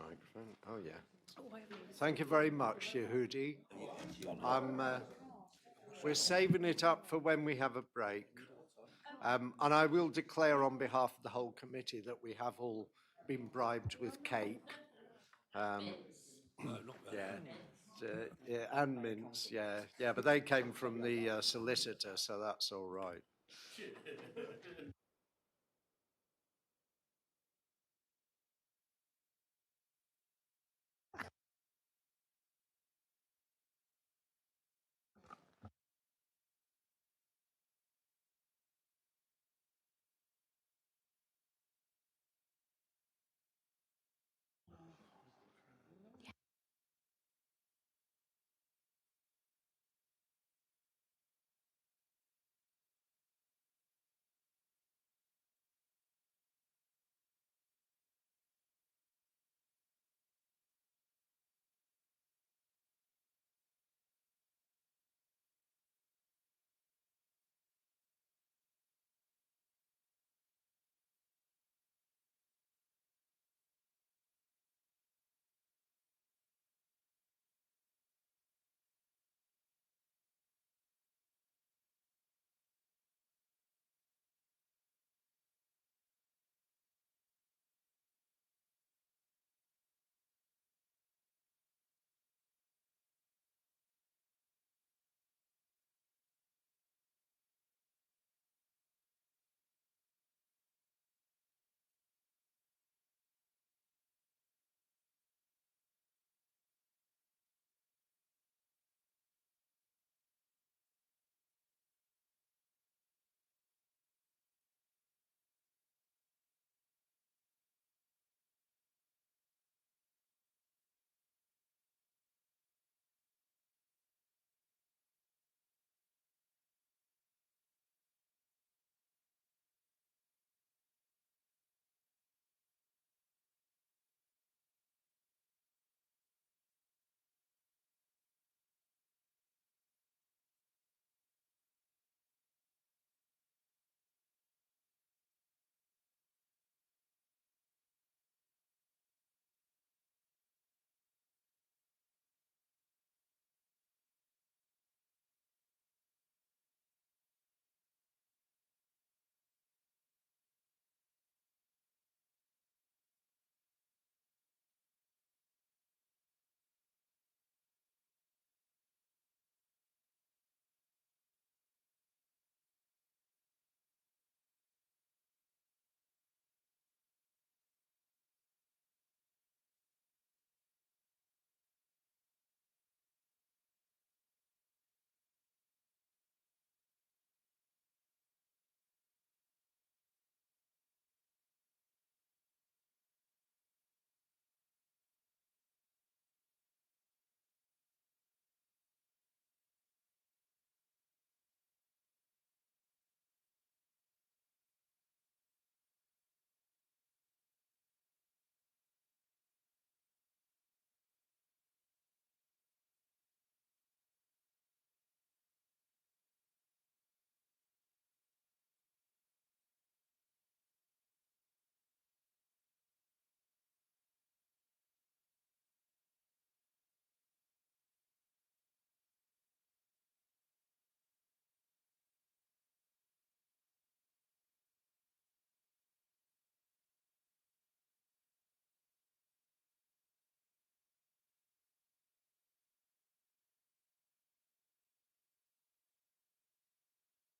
microphone. Oh, yeah. Thank you very much, Yehudi. We're saving it up for when we have a break. And I will declare on behalf of the whole committee that we have all been bribed with cake. Yeah, and mince, yeah, but they came from the solicitor, so that's all right.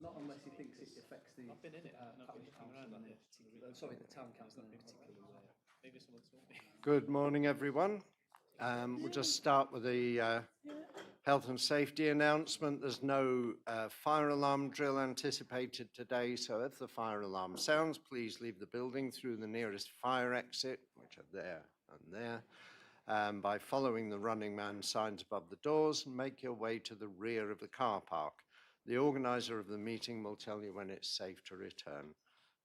Not unless he thinks it affects the the town council in a particular way. Good morning, everyone. We'll just start with the health and safety announcement. There's no fire alarm drill anticipated today, so if the fire alarm sounds, please leave the building through the nearest fire exit, which are there and there, by following the running man signs above the doors, and make your way to the rear of the car park. The organizer of the meeting will tell you when it's safe to return.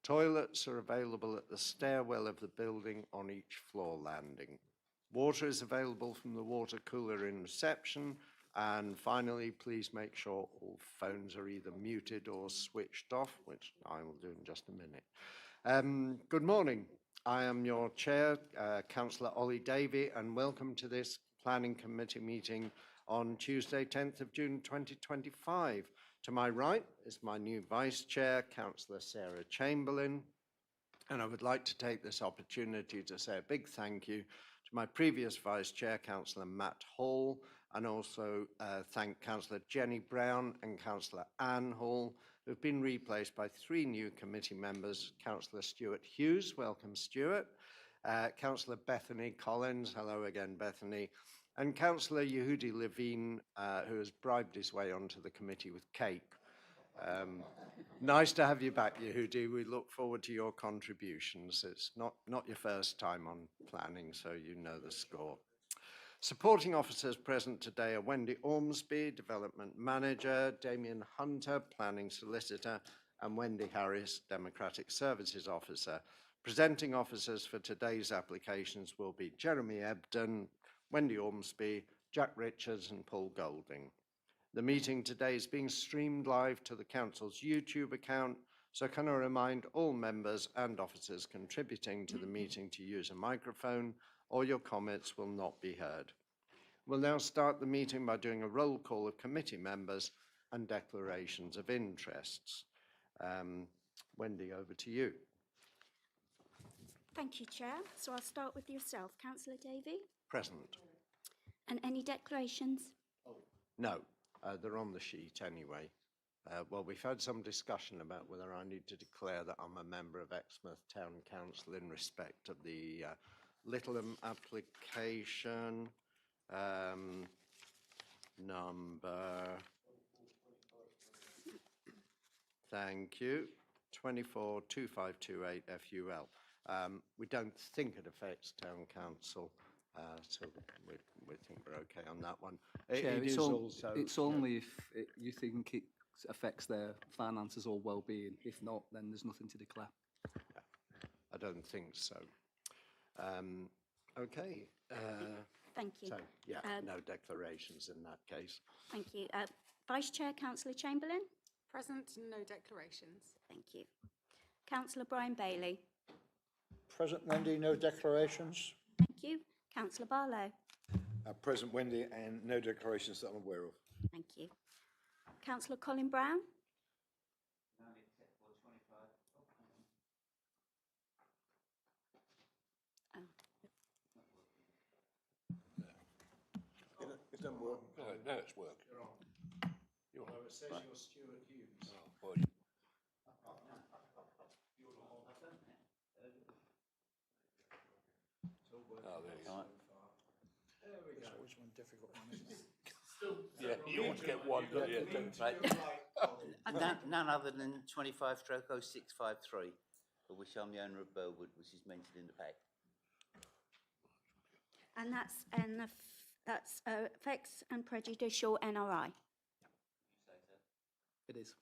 Toilets are available at the stairwell of the building on each floor landing. Water is available from the water cooler in reception. And finally, please make sure all phones are either muted or switched off, which I will do in just a minute. Good morning. I am your chair, Councillor Ollie Davey, and welcome to this Planning Committee meeting on Tuesday, 10th of June 2025. To my right is my new vice chair, Councillor Sarah Chamberlain, and I would like to take this opportunity to say a big thank you to my previous vice chair, Councillor Matt Hall, and also thank Councillor Jenny Brown and Councillor Anne Hall, who have been replaced by 3 new committee members. Councillor Stuart Hughes, welcome Stuart, Councillor Bethany Collins, hello again Bethany, and Councillor Yehudi Levine, who has bribed his way onto the committee with cake. Nice to have you back, Yehudi. We look forward to your contributions. It's not your first time on planning, so you know the score. Supporting officers present today are Wendy Ormsby, Development Manager, Damien Hunter, Planning Solicitor, and Wendy Harris, Democratic Services Officer. Presenting officers for today's applications will be Jeremy Ebden, Wendy Ormsby, Jack Richards, and Paul Golding. The meeting today is being streamed live to the Council's YouTube account, so can I remind all members and officers contributing to the meeting to use a microphone, or your comments will not be heard. We'll now start the meeting by doing a roll call of committee members and declarations of interests. Wendy, over to you. Thank you, Chair. So I'll start with yourself, Councillor Davey. Present. And any declarations? No, they're on the sheet anyway. Well, we've had some discussion about whether I need to declare that I'm a member of Exmouth Town Council in respect of the Littleham application. Thank you, 242528 FUL. We don't think it affects Town Council, so we think we're okay on that one. Chair, It it's, is also, it's only if you think it affects their finances or well-being. If not, then there's nothing to declare. I don't think so. Okay. Thank you. So, yeah, no declarations in that case. Thank you. Vice Chair, Councillor Chamberlain. Present, no declarations. Thank you. Councillor Brian Bailey. Present, Wendy, no declarations. Thank you. Councillor Barlow. Present, Wendy, and no declarations that I'm aware of. Thank you. Councillor Colin Brown. It doesn't work. No, now it's working. You're on. You're on. Oh, it says you're Stuart Hughes. Oh, well, you- Oh, there you go. There we There's go. always one difficult one, isn't there? Yeah, you always get one, don't you? None other than 25/0653, of which I'm the owner of Burwood, which is mentioned in the pack. And that's effects and prejudicial NRI. It is.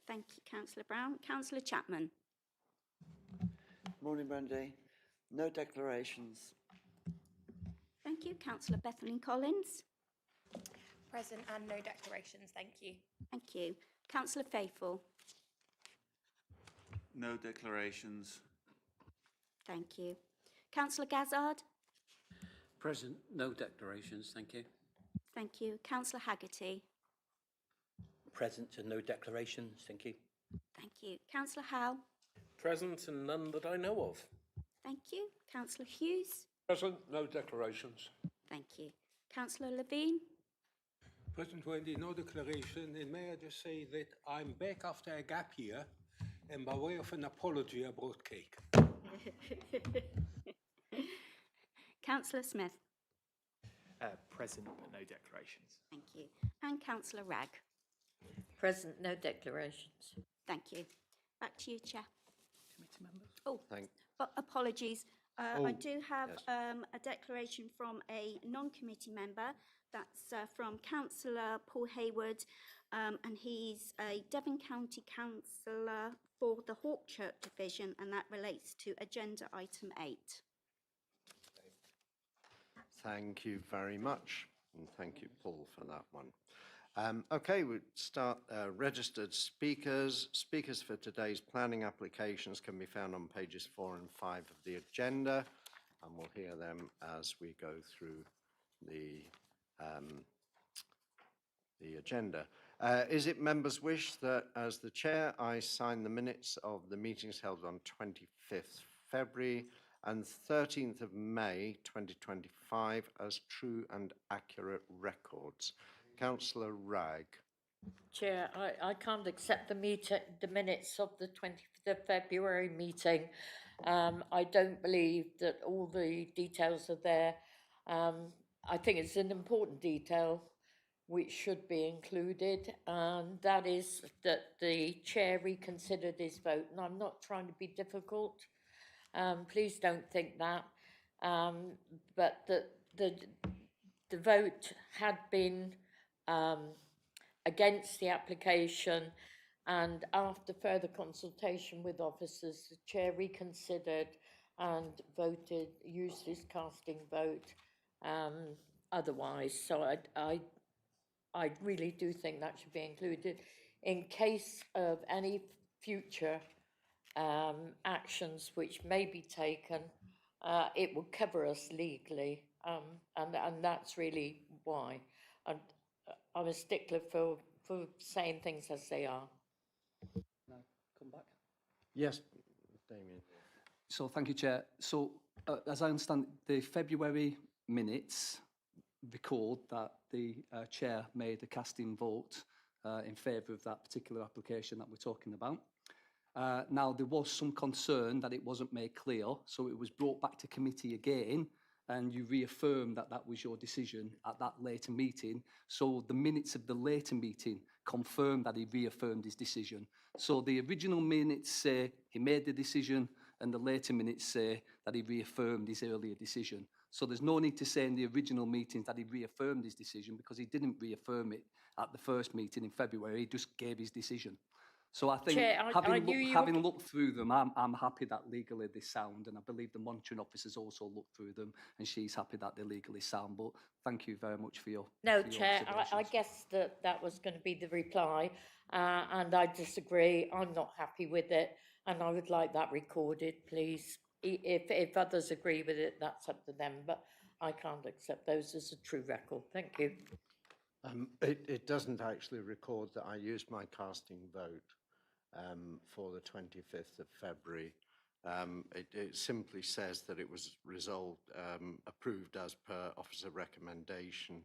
Thank you, Councillor Brown. Councillor Chapman. Morning, Wendy. No declarations. Thank you. Councillor Bethany Collins. Present and no declarations, thank you. Thank you. Councillor Faithful. No declarations. Thank you. Councillor Gazzard. Present, no declarations, thank you. Thank you. Councillor Haggerty. Present and no declarations, thank you. Thank you. Councillor Howe. Present and none that I know of. Thank you. Councillor Hughes. Present, no declarations. Thank you. Councillor Levine. President Wendy, no declaration, and may I just say that I'm back after a gap year, and by way of an apology, I brought cake. Councillor Smith. Present, but no declarations. Thank you. And Councillor Ragg. Present, no declarations. Thank you. Back to you, Chair. Committee members? Oh, Thank- apologies. I Oh, do have yes. a declaration from a non-committee member. That's from Councillor Paul Hayward, and he's a Devon County councillor for the Hawkchurch division, and that relates to agenda item 8. Thank you very much, and thank you, Paul, for that one. Okay, we start registered speakers. Speakers for today's planning applications can be found on pages 4 and 5 of the agenda, and we'll hear them as we go through the agenda. Is it members' wish that, as the chair, I sign the minutes of the meetings held on 25th February and 13th of May 2025 as true and accurate records? Councillor Wragg. Chair, I can't accept the minutes of the 20th of February meeting. I don't believe that all the details are there. I think it's an important detail which should be included, and that is that the chair reconsidered his vote. And I'm not trying to be difficult. Please don't think that. But the vote had been against the application, and after further consultation with officers, the chair reconsidered and voted, used his casting vote otherwise. So I really do think that should be included in case of any future actions which may be taken. It will cover us legally, and that's really why. And I'm a stickler for saying things as they are. Now, come back. Yes, Damien. So thank you, Chair. So as I understand, the February minutes record that the Chair made a casting vote in favour of that particular application that we're talking about. Now, there was some concern that it wasn't made clear, so it was brought back to committee again, and you reaffirmed that that was your decision at that later meeting. So the minutes of the later meeting confirmed that he reaffirmed his decision. So the original minutes say he made the decision, and the later minutes say that he reaffirmed his earlier decision. So there's no need to say in the original meetings that he reaffirmed his decision, because he didn't reaffirm it at the first meeting in February. He just gave his decision. So I think, Chair, having looked through them, I'm happy that legally they sound, and I believe the monitoring officers also looked through them, and she's happy that they're legally sound. But thank you very much for your No, for your Chair, I observations. guess that was going to be the reply, and I disagree. I'm not happy with it, and I would like that recorded, please. If others agree with it, that's up to them, but I can't accept those as a true record. Thank you. It doesn't actually record that I used my casting vote for the 25th of February. It simply says that it was resolved, approved as per officer recommendation,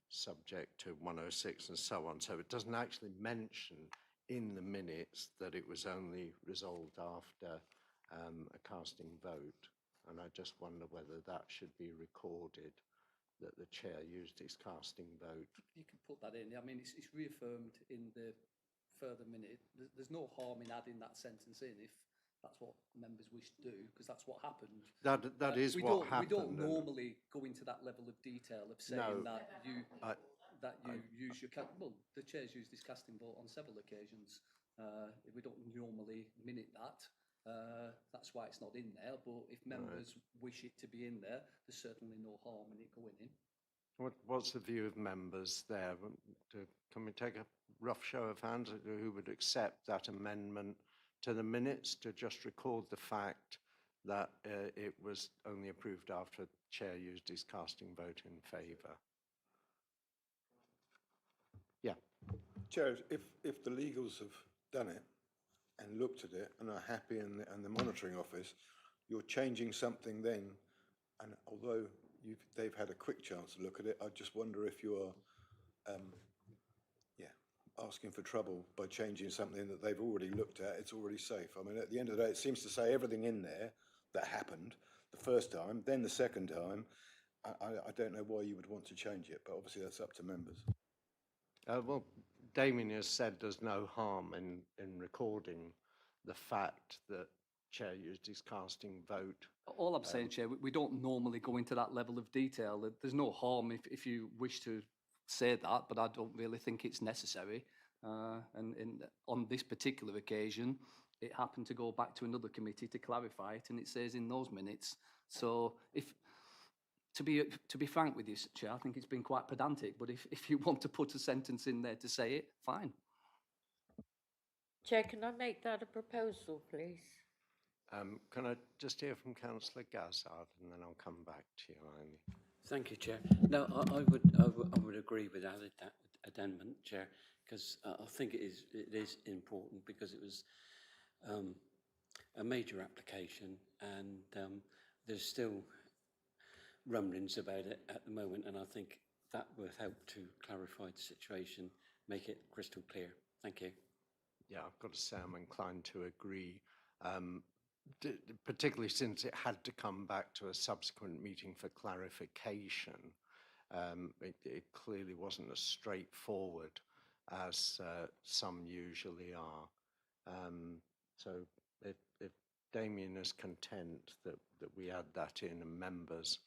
subject to 106 and so on. So it doesn't actually mention in the minutes that it was only resolved after a casting vote. And I just wonder whether that should be recorded, that the chair used his casting vote. You can put that in. I mean, it's reaffirmed in the further minute. There's no harm in adding that sentence in if that's what members wish to do, because that's what happened. That is what happened. We don't normally go into that level of detail of saying that you use your well, the chair's used his casting vote on several occasions. We don't normally minute that. That's why it's not in there. But if members wish it to be in there, there's certainly no harm in it going in. What's the view of members there? Can we take a rough show of hands who would accept that amendment to the minutes to just record the fact that it was only approved after the chair used his casting vote in favour? Yeah. Chair, if the legals have done it and looked at it and are happy, and the monitoring office, you're changing something then, and although they've had a quick chance to look at it, I just wonder if you're asking for trouble by changing something that they've already looked at. It's already safe. I mean, at the end of the day, it seems to say everything in there that happened the first time, then the second time. I don't know why you would want to change it, but obviously that's up to members. Well, Damien has said there's no harm in recording the fact that chair used his casting vote. All I'm saying, Chair, we don't normally go into that level of detail. There's no harm if you wish to say that, but I don't really think it's necessary. And on this particular occasion, it happened to go back to another committee to clarify it, and it says in those minutes. So to be frank with you, Chair, I think it's been quite pedantic, but if you want to put a sentence in there to say it, fine. Chair, can I make that a proposal, please? Can I just hear from Councillor Gazzard and then I'll come back to you, Eileen? Thank you, Chair. No, I would agree with that amendment, Chair, because I think it is important because it was a major application and there's still rumblings about it at the moment, and I think that will help to clarify the situation, make it crystal clear. Thank you. Yeah, I've got to say I'm inclined to agree, particularly since it had to come back to a subsequent meeting for clarification. It clearly wasn't as straightforward as some usually are. So if Damien is content that we add that in and members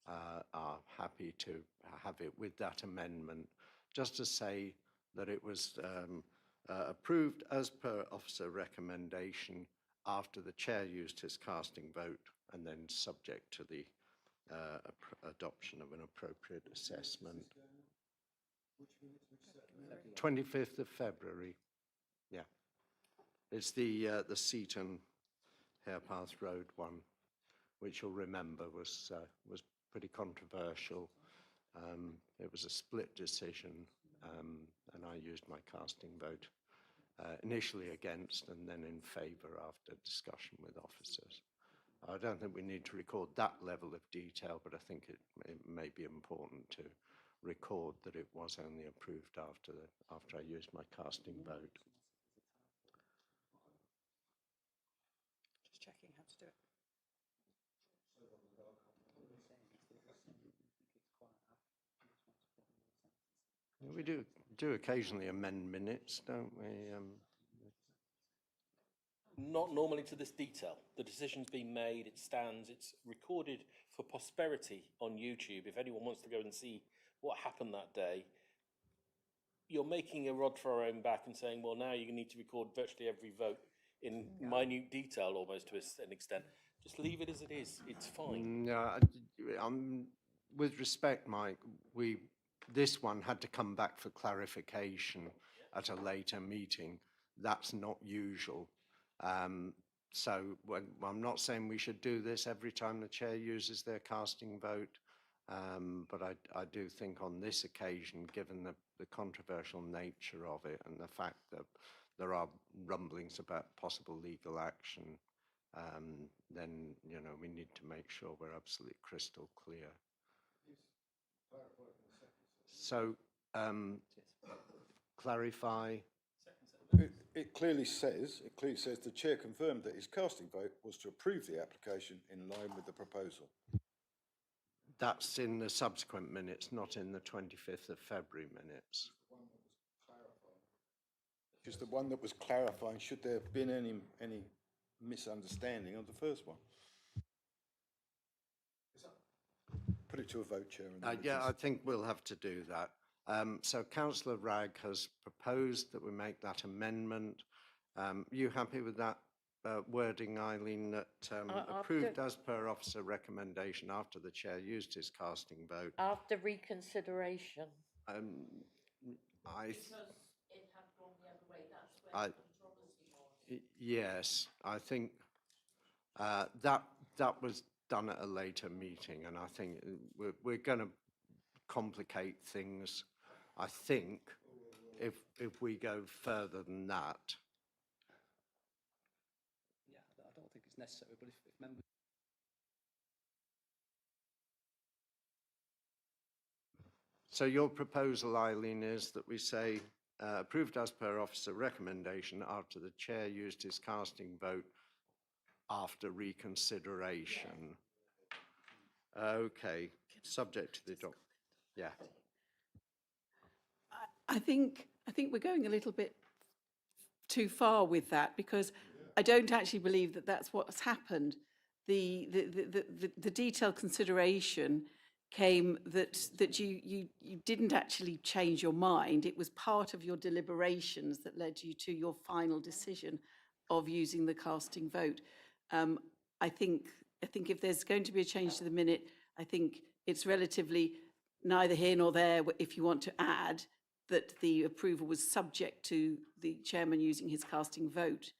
are happy to have it with that amendment, just to say that it was approved as per officer recommendation after the chair used his casting vote and then subject to the adoption of an appropriate assessment. 25th of February. Yeah. It's the Seaton Harepath Road one, which you'll remember was pretty controversial. It was a split decision, and I used my casting vote initially against and then in favour after discussion with officers. I don't think we need to record that level of detail, but I think it may be important to record that it was only approved after I used my casting vote. Just checking how to do it. We do occasionally amend minutes, don't we? Not normally to this detail. The decision's been made, it stands, it's recorded for posterity on YouTube. If anyone wants to go and see what happened that day, you're making a rod for our own back and saying, well, now you need to record virtually every vote in minute detail almost to an extent. Just leave it as it is. It's fine. Yeah, with respect, Mike, this one had to come back for clarification at a later meeting. That's not usual. So I'm not saying we should do this every time the chair uses their casting vote, but I do think on this occasion, given the controversial nature of it and the fact that there are rumblings about possible legal action, then, you know, we need to make sure we're absolutely crystal clear. So, clarify. It clearly says the chair confirmed that his casting vote was to approve the application in line with the proposal. That's in the subsequent minutes, not in the 25th of February minutes. Just the one that was clarifying, should there have been any misunderstanding of the first one? Put it to a vote, Chair. Yeah, I think we'll have to do that. So Councillor Ragg has proposed that we make that amendment. You happy with that wording, Eileen, that approved as per officer recommendation after the chair used his casting vote? After reconsideration. Because it had gone the other way, that's where the controversy was. Yes, I think that was done at a later meeting, and I think we're going to complicate things, I think, if we go further than that. Yeah, I don't think it's necessary, but if members... So your proposal, Eileen, is that we say approved as per officer recommendation after the chair used his casting vote after reconsideration. Okay, subject to the doc. Yeah. I think we're going a little bit too far with that, because I don't actually believe that that's what's happened. The detailed consideration came that you didn't actually change your mind. It was part of your deliberations that led you to your final decision of using the casting vote. I think if there's going to be a change to the minute, I think it's relatively neither here nor there if you want to add that the approval was subject to the chairman using his casting vote.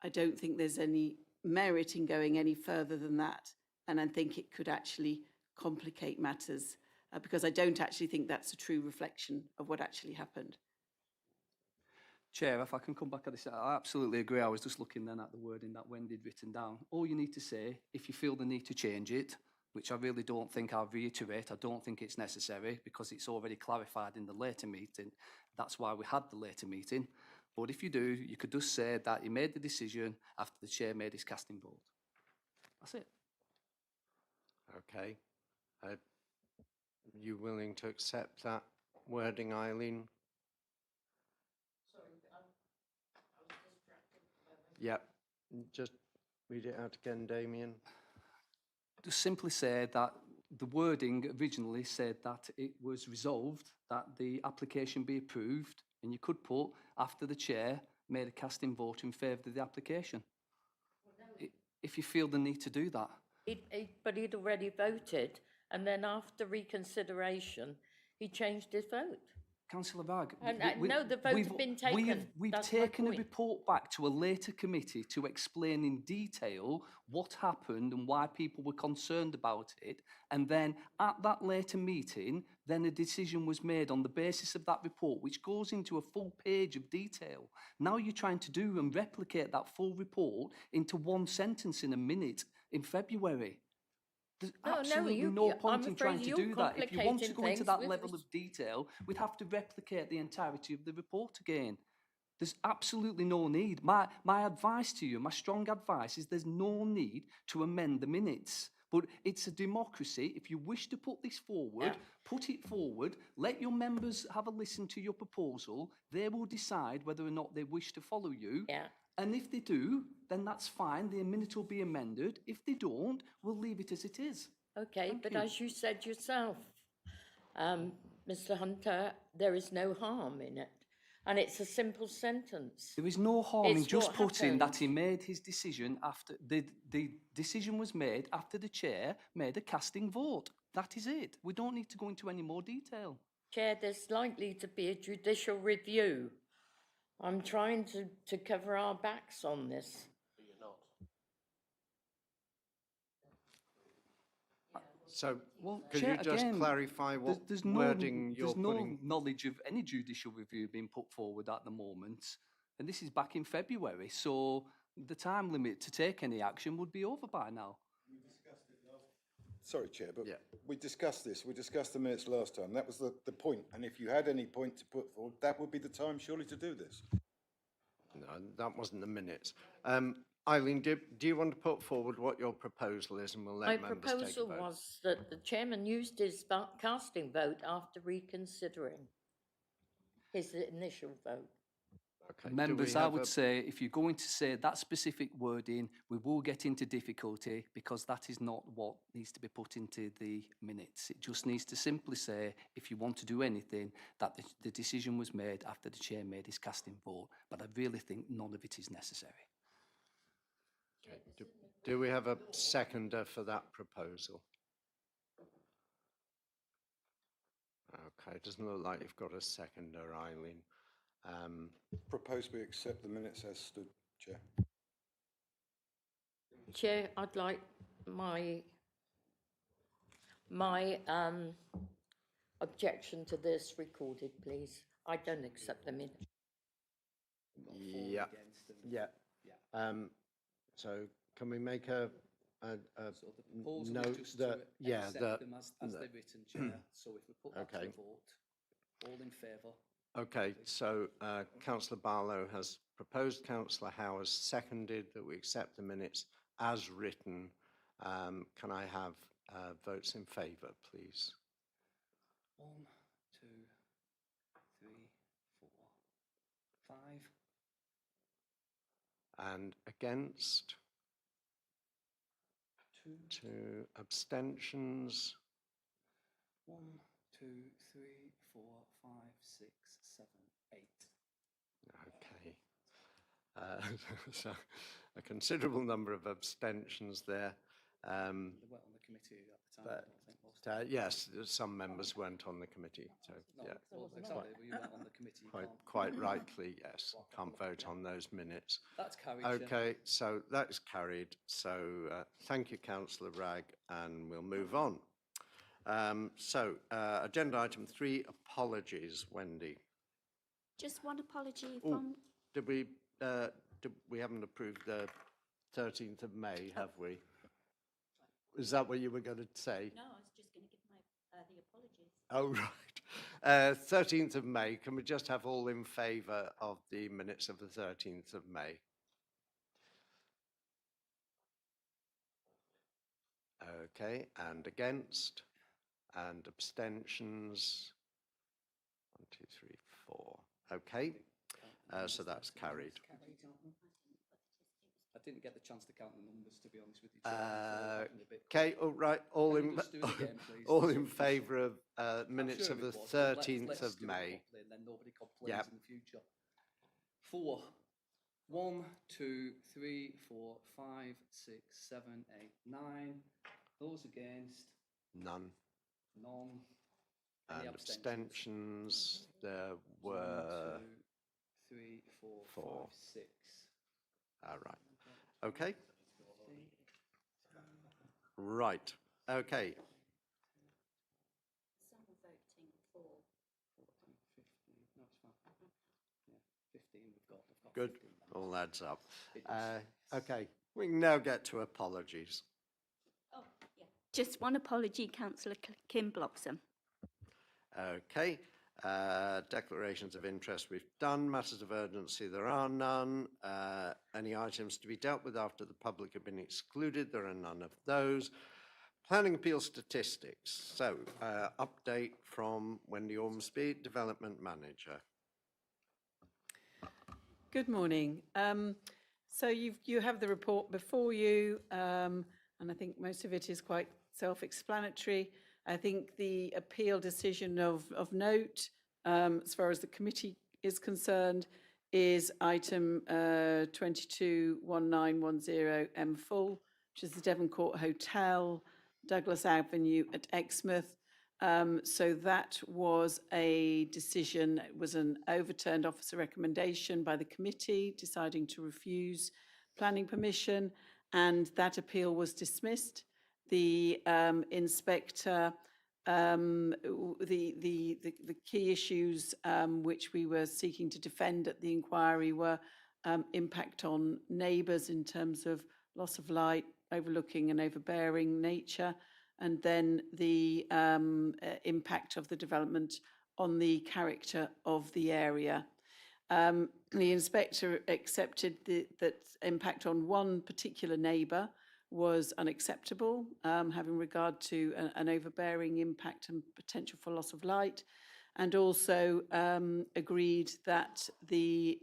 I don't think there's any merit in going any further than that. And I think it could actually complicate matters because I don't actually think that's a true reflection of what actually happened. Chair, if I can come back at this, I absolutely agree. I was just looking then at the wording that Wendy'd written down. All you need to say, if you feel the need to change it, which I really don't think, I'll reiterate, I don't think it's necessary because it's already clarified in the later meeting. That's why we had the later meeting. But if you do, you could just say that he made the decision after the chair made his casting vote. That's it. Okay. You willing to accept that wording, Eileen? Yep. Just read it out again, Damien. Just simply say that the wording originally said that it was resolved that the application be approved, and you could put after the chair made a casting vote in favour of the application. If you feel the need to do that. But he'd already voted, and then after reconsideration, he changed his vote. Councillor Bragg, And no, the vote's been taken. We've That's my taken a point. report back to a later committee to explain in detail what happened and why people were concerned about it. And then at that later meeting, then a decision was made on the basis of that report, which goes into a full page of detail. Now you're trying to do and replicate that full report into one sentence in a minute in February. There's absolutely no point in trying to do that. If you want to go into that level of detail, we'd have to replicate the entirety of the report again. There's absolutely no need. My advice to you, my strong advice is there's no need to amend the minutes. But it's a democracy. If you wish to put this forward, put it forward. Let your members have a listen to your proposal. They will decide whether or not they wish to follow you. And if they do, then that's fine. The minute will be amended. If they don't, we'll leave it as it is. Okay, Thank but you. as you said yourself, Mr. Hunter, there is no harm in it. And it's a simple sentence. There is no harm in It's just what putting happened. that he made his decision after the decision was made after the chair made a casting vote. That is it. We don't need to go into any more detail. Chair, there's likely to be a judicial review. I'm trying to cover our backs on this. So, could Chair, you just again, clarify what there's wording you're there's no putting? knowledge of any judicial review being put forward at the moment, and this is back in February, so the time limit to take any action would be over by now. Sorry, Chair, but we discussed this. We discussed the minutes last time. That was the point. And if you had any point to put forward, that would be the time surely to do this. No, that wasn't the minutes. Eileen, do you want to put forward what your proposal is, and we'll My let members take a proposal vote? was that the chairman used his casting vote after reconsidering his initial vote. Okay, do we Members, I have would a- say if you're going to say that specific wording, we will get into difficulty because that is not what needs to be put into the minutes. It just needs to simply say, if you want to do anything, that the decision was made after the chair made his casting vote. But I really think none of it is necessary. Do we have a seconder for that proposal? Okay, it doesn't look like you've got a seconder, Eileen. Propose we accept the minutes as stood, Chair. Chair, I'd like my objection to this recorded, please. I don't accept the minutes. Yeah, yeah. So can we make a Proposal note is just that, to yeah, accept that. them as they're written, Chair. So if we put that to Okay. a vote, all in favour? Okay, so councillor Barlow has proposed, councillor Howe has seconded that we accept the minutes as written. Can I have votes in favour, please? 1, 2, 3, 4, 5. And against? 2. 2 abstentions. 1, 2, 3, 4, 5, 6, 7, 8. Okay. So a considerable number of abstentions there. They weren't on the committee at the time. but, I think, most yes, some members weren't on the committee, so, No, yeah. well, exactly. Well, you weren't on the committee. You can't- Quite rightly, yes. Can't vote on those minutes. That's carried, Chair. Okay, so that's carried. So thank you, Councillor Bragg, and we'll move on. Agenda item 3, apologies, Wendy. Just one apology Oh, from, we haven't approved the 13th of May, have we? Is that what you were going to say? no, I was just going to give my, the apologies. Oh, right. 13th of May, can we just have all in favour of the minutes of the 13th of May? Okay, and against, and abstentions? 1, 2, 3, 4. Okay, so that's carried. I didn't get the chance to count the numbers, to be honest with you, Chair. so I'm a bit- Okay, all right, all Can we in, just do it again, please? all in favour of I'm minutes sure of it the was, but let's 13th do of it May? properly and then nobody complains Yep. in the future. 4. 1, 2, 3, 4, 5, 6, 7, 8, 9. Those against? None. None. And Any abstentions, there 1, were 2, 3, 4, 4. 5, 6. All right. Okay. Right. Okay. Some are voting for. 14, 15. No, it's fine. Yeah, 15 we've got. We've got Good. 15 now. All adds up. It does. Okay. We can now get to apologies. Oh, yeah. Just one apology, Councillor Kim Bloxham. Okay. Declarations of interest we've done. Matters of urgency, there are none. Any items to be dealt with after the public have been excluded? There are none of those. Planning appeal statistics. So, update from Wendy Ormsby, Development Manager. Good morning. So you have the report before you, and I think most of it is quite self-explanatory. I think the appeal decision of note, as far as the committee is concerned, is item 221910 M Full, which is the Devoncourt Hotel, Douglas Avenue at Exmouth. So that was a decision, it was an overturned officer recommendation by the committee deciding to refuse planning permission, and that appeal was dismissed. The inspector, the key issues which we were seeking to defend at the inquiry were impact on neighbours in terms of loss of light, overlooking and overbearing nature, and then the impact of the development on the character of the area. The inspector accepted that impact on one particular neighbour was unacceptable, having regard to an overbearing impact and potential for loss of light, and also agreed that the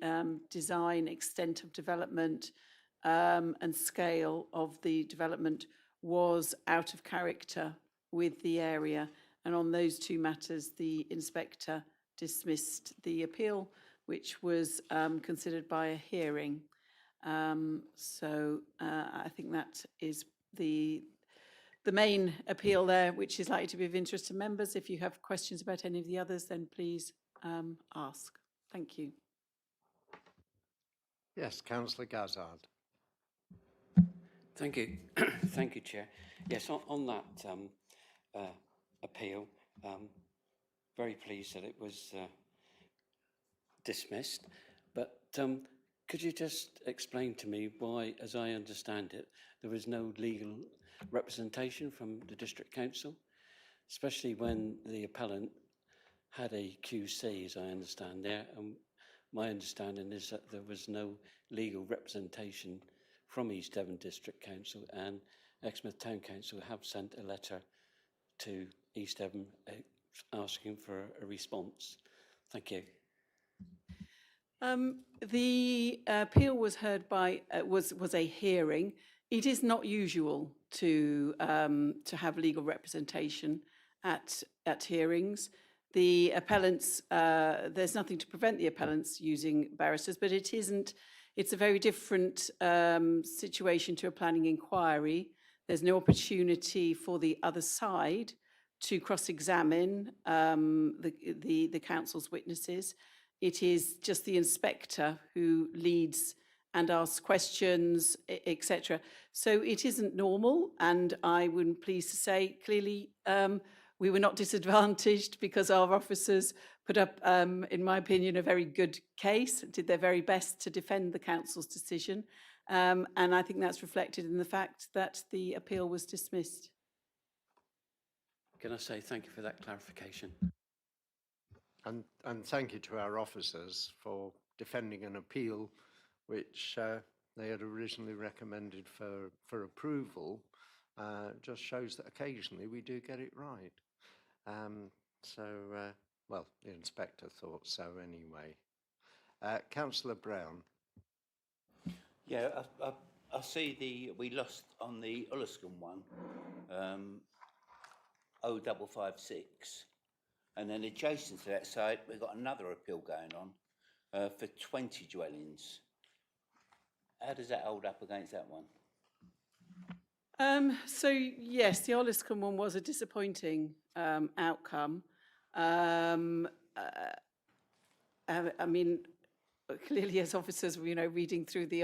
design, extent of development and scale of the development was out of character with the area. And on those two matters, the inspector dismissed the appeal, which was considered by a hearing. I think that is the main appeal there, which is likely to be of interest to members. If you have questions about any of the others, then please ask. Thank you. Yes, Councillor Gazard. Thank you. Thank you, Chair. Yes, on that appeal, very pleased that it was dismissed, but could you just explain to me why, as I understand it, there was no legal representation from the District Council, especially when the appellant had a QC, as I understand there, and my understanding is that there was no legal representation from East Devon District Council, and Exmouth Town Council have sent a letter to East Devon asking for a response. Thank you. The appeal was heard by was a hearing. It is not usual to have legal representation at hearings. The appellants, there's nothing to prevent the appellants using barristers, but it isn't. It's a very different situation to a planning inquiry. There's no opportunity for the other side to cross-examine the council's witnesses. It is just the inspector who leads and asks questions, etc. So it isn't normal, and I would be pleased to say clearly we were not disadvantaged because our officers put up, in my opinion, a very good case, did their very best to defend the council's decision, and I think that's reflected in the fact that the appeal was dismissed. Can I say thank you for that clarification? And thank you to our officers for defending an appeal which they had originally recommended for approval. Just shows that occasionally we do get it right. Well, the inspector thought so anyway. Councillor Brown. Yeah, I see we lost on the Ulliscombe one, 0556. And then adjacent to that site, we've got another appeal going on for 20 dwellings. How does that hold up against that one? So yes, the Ulliscombe one was a disappointing outcome. I mean, clearly as officers, reading through the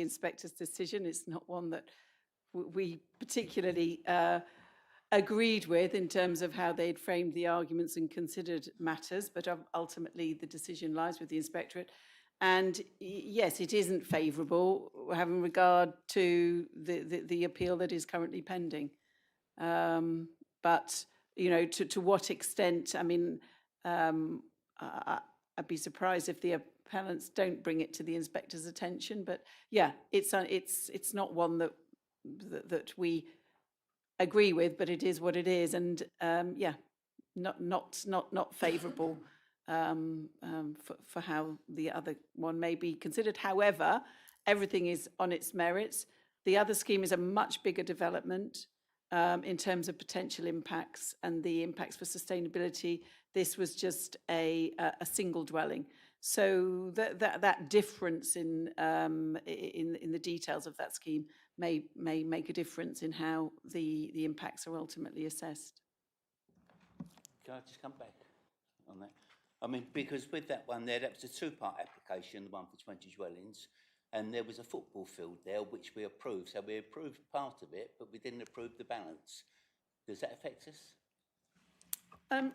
inspector's decision, it's not one that we particularly agreed with in terms of how they'd framed the arguments and considered matters, but ultimately the decision lies with the inspectorate. And yes, it isn't favourable having regard to the appeal that is currently pending. But, to what extent, I mean, I'd be surprised if the appellants don't bring it to the inspector's attention. But yeah, it's not one that we agree with, but it is what it is. And yeah, not favourable. For how the other one may be considered. However, everything is on its merits. The other scheme is a much bigger development in terms of potential impacts and the impacts for sustainability. This was just a single dwelling. So that difference in the details of that scheme may make a difference in how the impacts are ultimately assessed. Can I just come back on that? I mean, because with that one there, that was a two-part application, the one for 20 dwellings, and there was a football field there which we approved. So we approved part of it, but we didn't approve the balance. Does that affect us?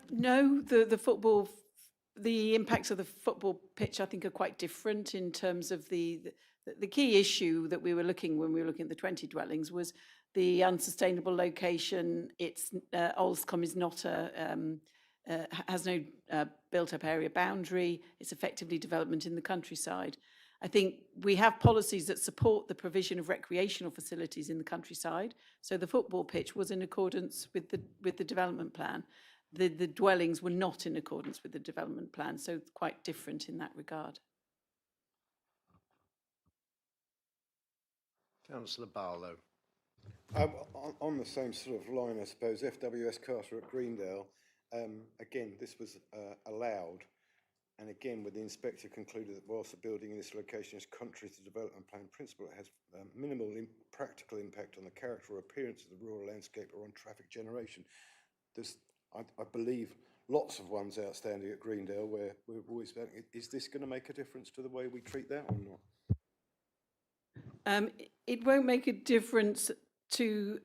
No, the impacts of the football pitch, I think, are quite different in terms of the key issue that we were looking when we were looking at the 20 dwellings was the unsustainable location. Ulliscombe is not has no built-up area boundary. It's effectively development in the countryside. I think we have policies that support the provision of recreational facilities in the countryside. So the football pitch was in accordance with the development plan. The dwellings were not in accordance with the development plan, so quite different in that regard. Councillor Barlow. On the same sort of line, I suppose, FWS Carter at Greendale, again, this was allowed, and again, with the inspector concluded that whilst the building in this location is contrary to the development plan principle, it has minimal practical impact on the character or appearance of the rural landscape or on traffic generation. There's, I believe, lots of ones outstanding at Greendale where we're always about, is this going to make a difference to the way we treat that or not? It won't make a difference to...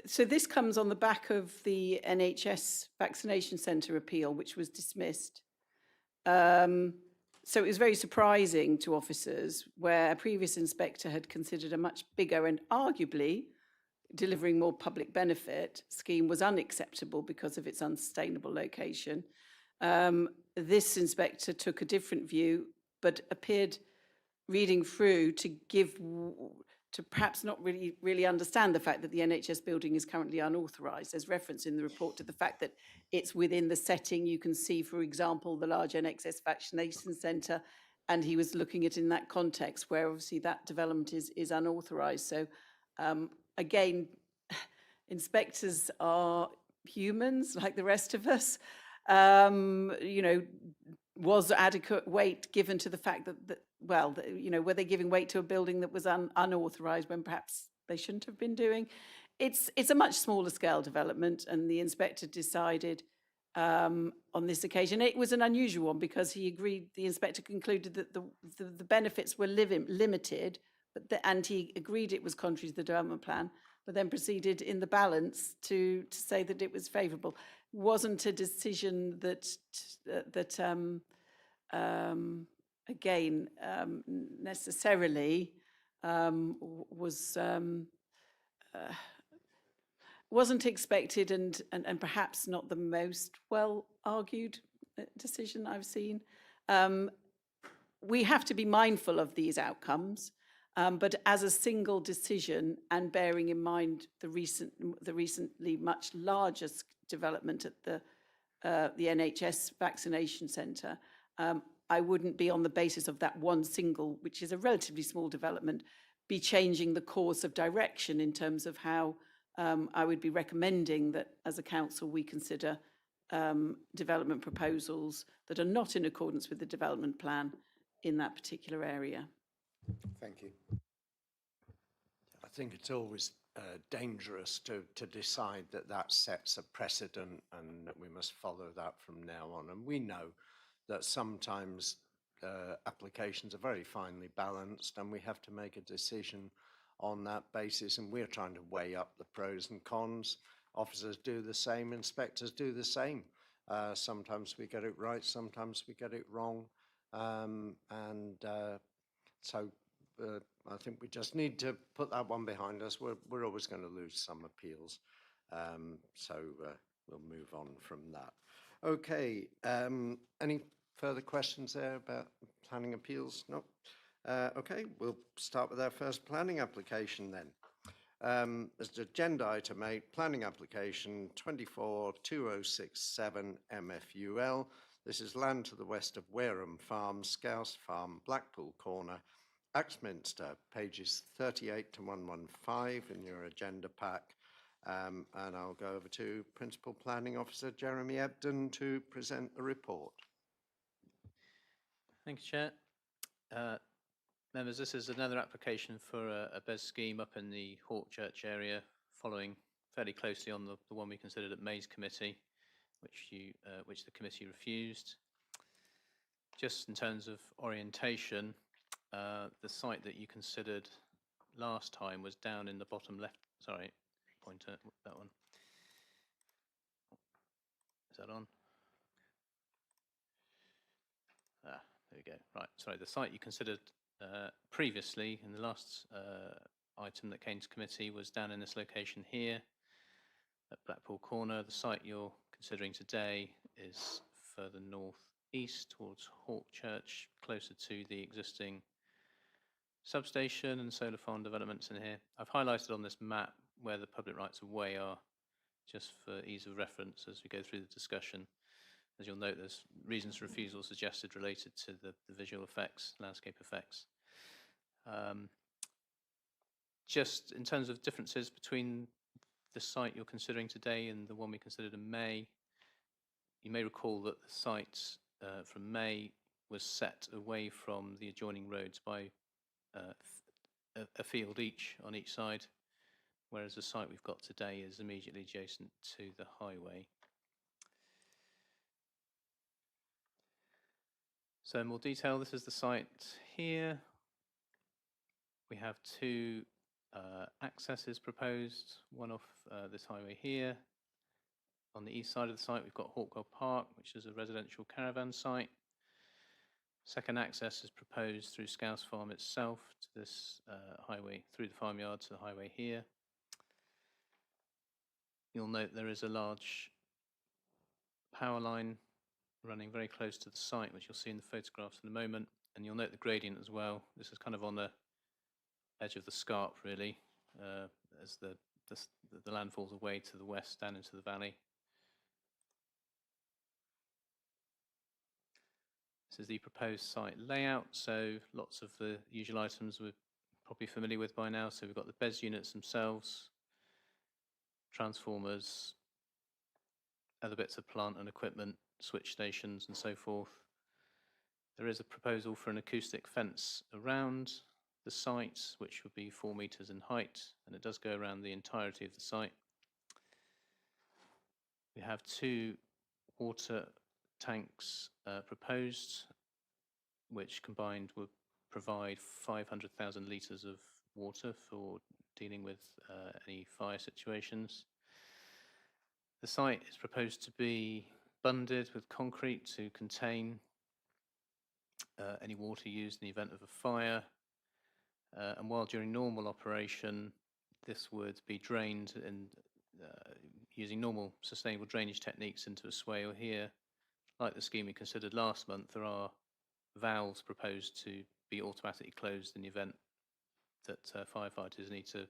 So this comes on the back of the NHS vaccination centre appeal, which was dismissed. So it was very surprising to officers where a previous inspector had considered a much bigger and arguably delivering more public benefit scheme was unacceptable because of its unsustainable location. This inspector took a different view, but appeared reading through to perhaps not really understand the fact that the NHS building is currently unauthorised. There's reference in the report to the fact that it's within the setting. You can see, for example, the large NHS vaccination centre, and he was looking at it in that context where obviously that development is unauthorised. So again, inspectors are humans like the rest of us. Was adequate weight given to the fact that were they giving weight to a building that was unauthorised when perhaps they shouldn't have been doing? it's a much smaller scale development, and the inspector decided on this occasion. It was an unusual one because he agreed, the inspector concluded that the benefits were limited, and he agreed it was contrary to the development plan, but then proceeded in the balance to say that it was favourable. Wasn't a decision that again necessarily wasn't expected, and perhaps not the most well argued decision I've seen. We have to be mindful of these outcomes, but as a single decision, and bearing in mind the recently much larger development at the NHS vaccination centre, I wouldn't be, on the basis of that one single, which is a relatively small development, be changing the course of direction in terms of how I would be recommending that as a council we consider development proposals that are not in accordance with the development plan in that particular area. Thank you. I think it's always dangerous to decide that that sets a precedent and that we must follow that from now on. And we know that sometimes applications are very finely balanced, and we have to make a decision on that basis, and we're trying to weigh up the pros and cons. Officers do the same, inspectors do the same. Sometimes we get it right, sometimes we get it wrong. So I think we just need to put that one behind us. We're always going to lose some appeals. So we'll move on from that. Okay, any further questions there about planning appeals? No? Okay, we'll start with our first planning application then. As agenda item 8, planning application 242067 MFUL. This is land to the west of Wareham Farm, Scouse Farm, Blackpool Corner, Axminster, pages 38 to 115 in your agenda pack. And I'll go over to Principal Planning Officer Jeremy Ebden to present the report. Thank you, Chair. Members, this is another application for a BES scheme up in the Hawkchurch area, following fairly closely on the one we considered at May's committee, which the committee refused. Just in terms of orientation, the site that you considered last time was down in the bottom left. Sorry, pointer, that one. Is that on? There we go. Right, sorry, the site you considered previously in the last item that came to committee was down in this location here at Blackpool Corner. The site you're considering today is further northeast towards Hawkchurch, closer to the existing substation and solar farm developments in here. I've highlighted on this map where the public rights of way are, just for ease of reference as we go through the discussion. As you'll note, there's reasons for refusal suggested related to the visual effects, landscape effects. Just in terms of differences between the site you're considering today and the one we considered in May, you may recall that the site from May was set away from the adjoining roads by a field on each side, whereas the site we've got today is immediately adjacent to the highway. So in more detail, this is the site here. We have two accesses proposed, one off this highway here. On the east side of the site, we've got Hawkwell Park, which is a residential caravan site. Second access is proposed through Scouse Farm itself to this highway, through the farmyard to the highway here. You'll note there is a large power line running very close to the site, which you'll see in the photographs in a moment, and you'll note the gradient as well. This is kind of on the edge of the scarp, really, as the land falls away to the west down into the valley. This is the proposed site layout, so lots of the usual items we're probably familiar with by now. So we've got the BES units themselves, transformers, other bits of plant and equipment, switch stations and so forth. There is a proposal for an acoustic fence around the site, which would be 4 metres in height, and it does go around the entirety of the site. We have 2 water tanks proposed, which combined would provide 500,000 litres of water for dealing with any fire situations. The site is proposed to be bunded with concrete to contain any water used in the event of a fire. And while during normal operation, this would be drained using normal sustainable drainage techniques into a swale here. Like the scheme we considered last month, there are valves proposed to be automatically closed in the event that firefighters need to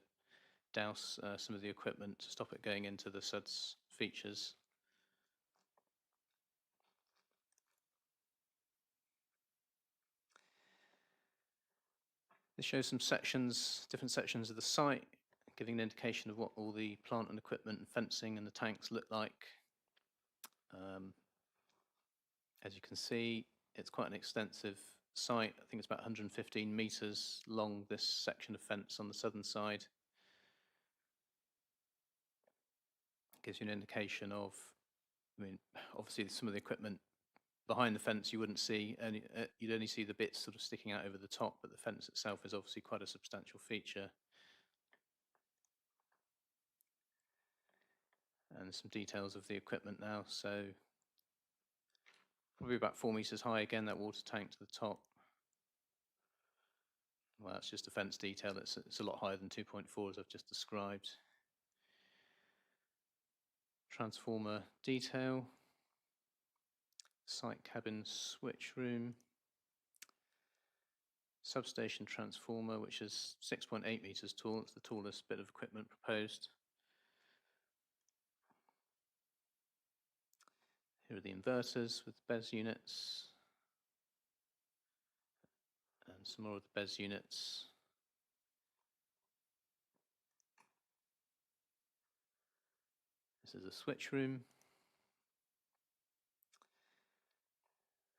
douse some of the equipment to stop it going into the SUDS features. This shows some sections, different sections of the site, giving an indication of what all the plant and equipment and fencing and the tanks look like. As you can see, it's quite an extensive site. I think it's about 115 metres long, this section of fence on the southern side. Gives you an indication of, I mean, obviously some of the equipment behind the fence you wouldn't see, you'd only see the bits sort of sticking out over the top, but the fence itself is obviously quite a substantial feature. And some details of the equipment now. So probably about 4 metres high, again, that water tank to the top. Well, that's just a fence detail. It's a lot higher than 2.4, as I've just described. Transformer detail. Site cabin switch room. Substation transformer, which is 6.8 metres tall. It's the tallest bit of equipment proposed. Here are the inverters with the BESS units. And some more of the BESS units. This is a switch room.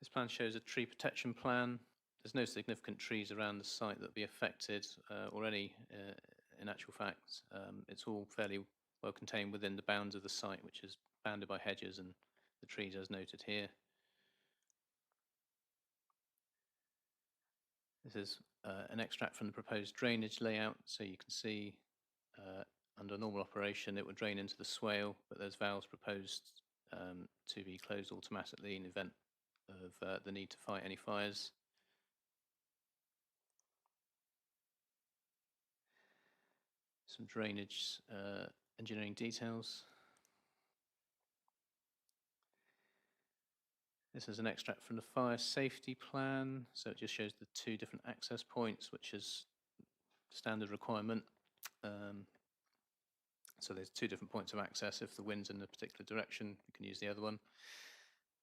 This plan shows a tree protection plan. There's no significant trees around the site that will be affected or any, in actual fact. It's all fairly well contained within the bounds of the site, which is bounded by hedges and the trees as noted here. This is an extract from the proposed drainage layout. So you can see under normal operation it would drain into the swale, but there's valves proposed to be closed automatically in the event of the need to fight any fires. Some drainage engineering details. This is an extract from the fire safety plan. So it just shows the 2 different access points, which is standard requirement. So there's 2 different points of access. If the wind's in a particular direction, you can use the other one.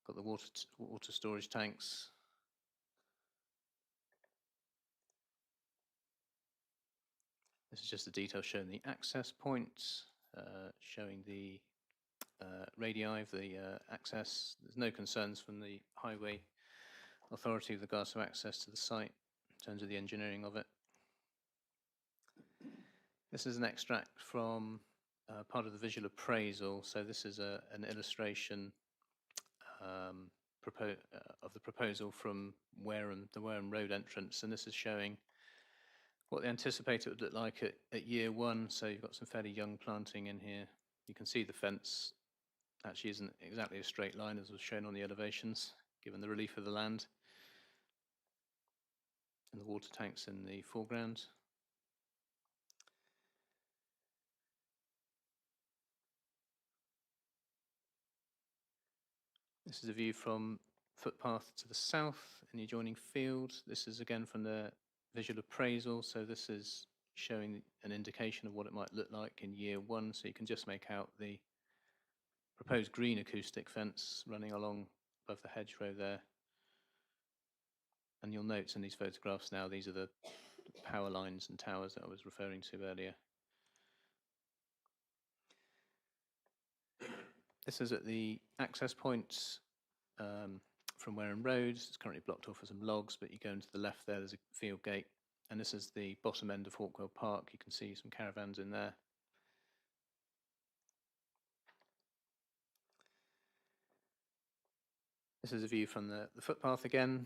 Got the water storage tanks. This is just the detail showing the access points, showing the radii of the access. There's no concerns from the highway authority with regards to access to the site in terms of the engineering of it. This is an extract from part of the visual appraisal. So this is an illustration of the proposal from the Wareham Road entrance, and this is showing what they anticipate it would look like at year 1. So you've got some fairly young planting in here. You can see the fence actually isn't exactly a straight line as was shown on the elevations, given the relief of the land. And the water tanks in the foreground. This is a view from footpath to the south in the adjoining field. This is again from the visual appraisal. So this is showing an indication of what it might look like in year 1. So you can just make out the proposed green acoustic fence running along above the hedgerow there. And you'll note in these photographs now, these are the power lines and towers that I was referring to earlier. This is at the access points from Wareham Road. It's currently blocked off with some logs, but you go into the left there, there's a field gate And this is the bottom end of Hawkwell Park. You can see some caravans in there. This is a view from the footpath again,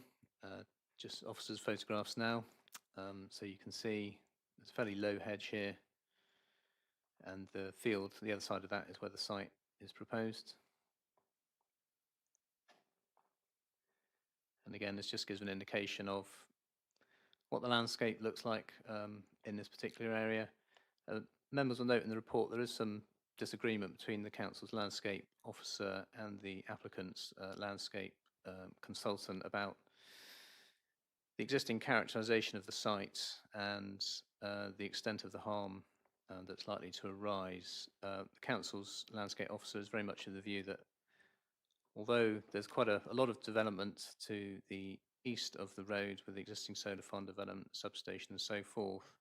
just officers' photographs now. So you can see there's a fairly low hedge here, and the field to the other side of that is where the site is proposed. And again, this just gives an indication of what the landscape looks like in this particular area. Members will note in the report there is some disagreement between the council's landscape officer and the applicant's landscape consultant about the existing characterisation of the site and the extent of the harm that's likely to arise. The council's landscape officer is very much of the view that although there's quite a lot of development to the east of the road with the existing solar farm development, substation and so forth,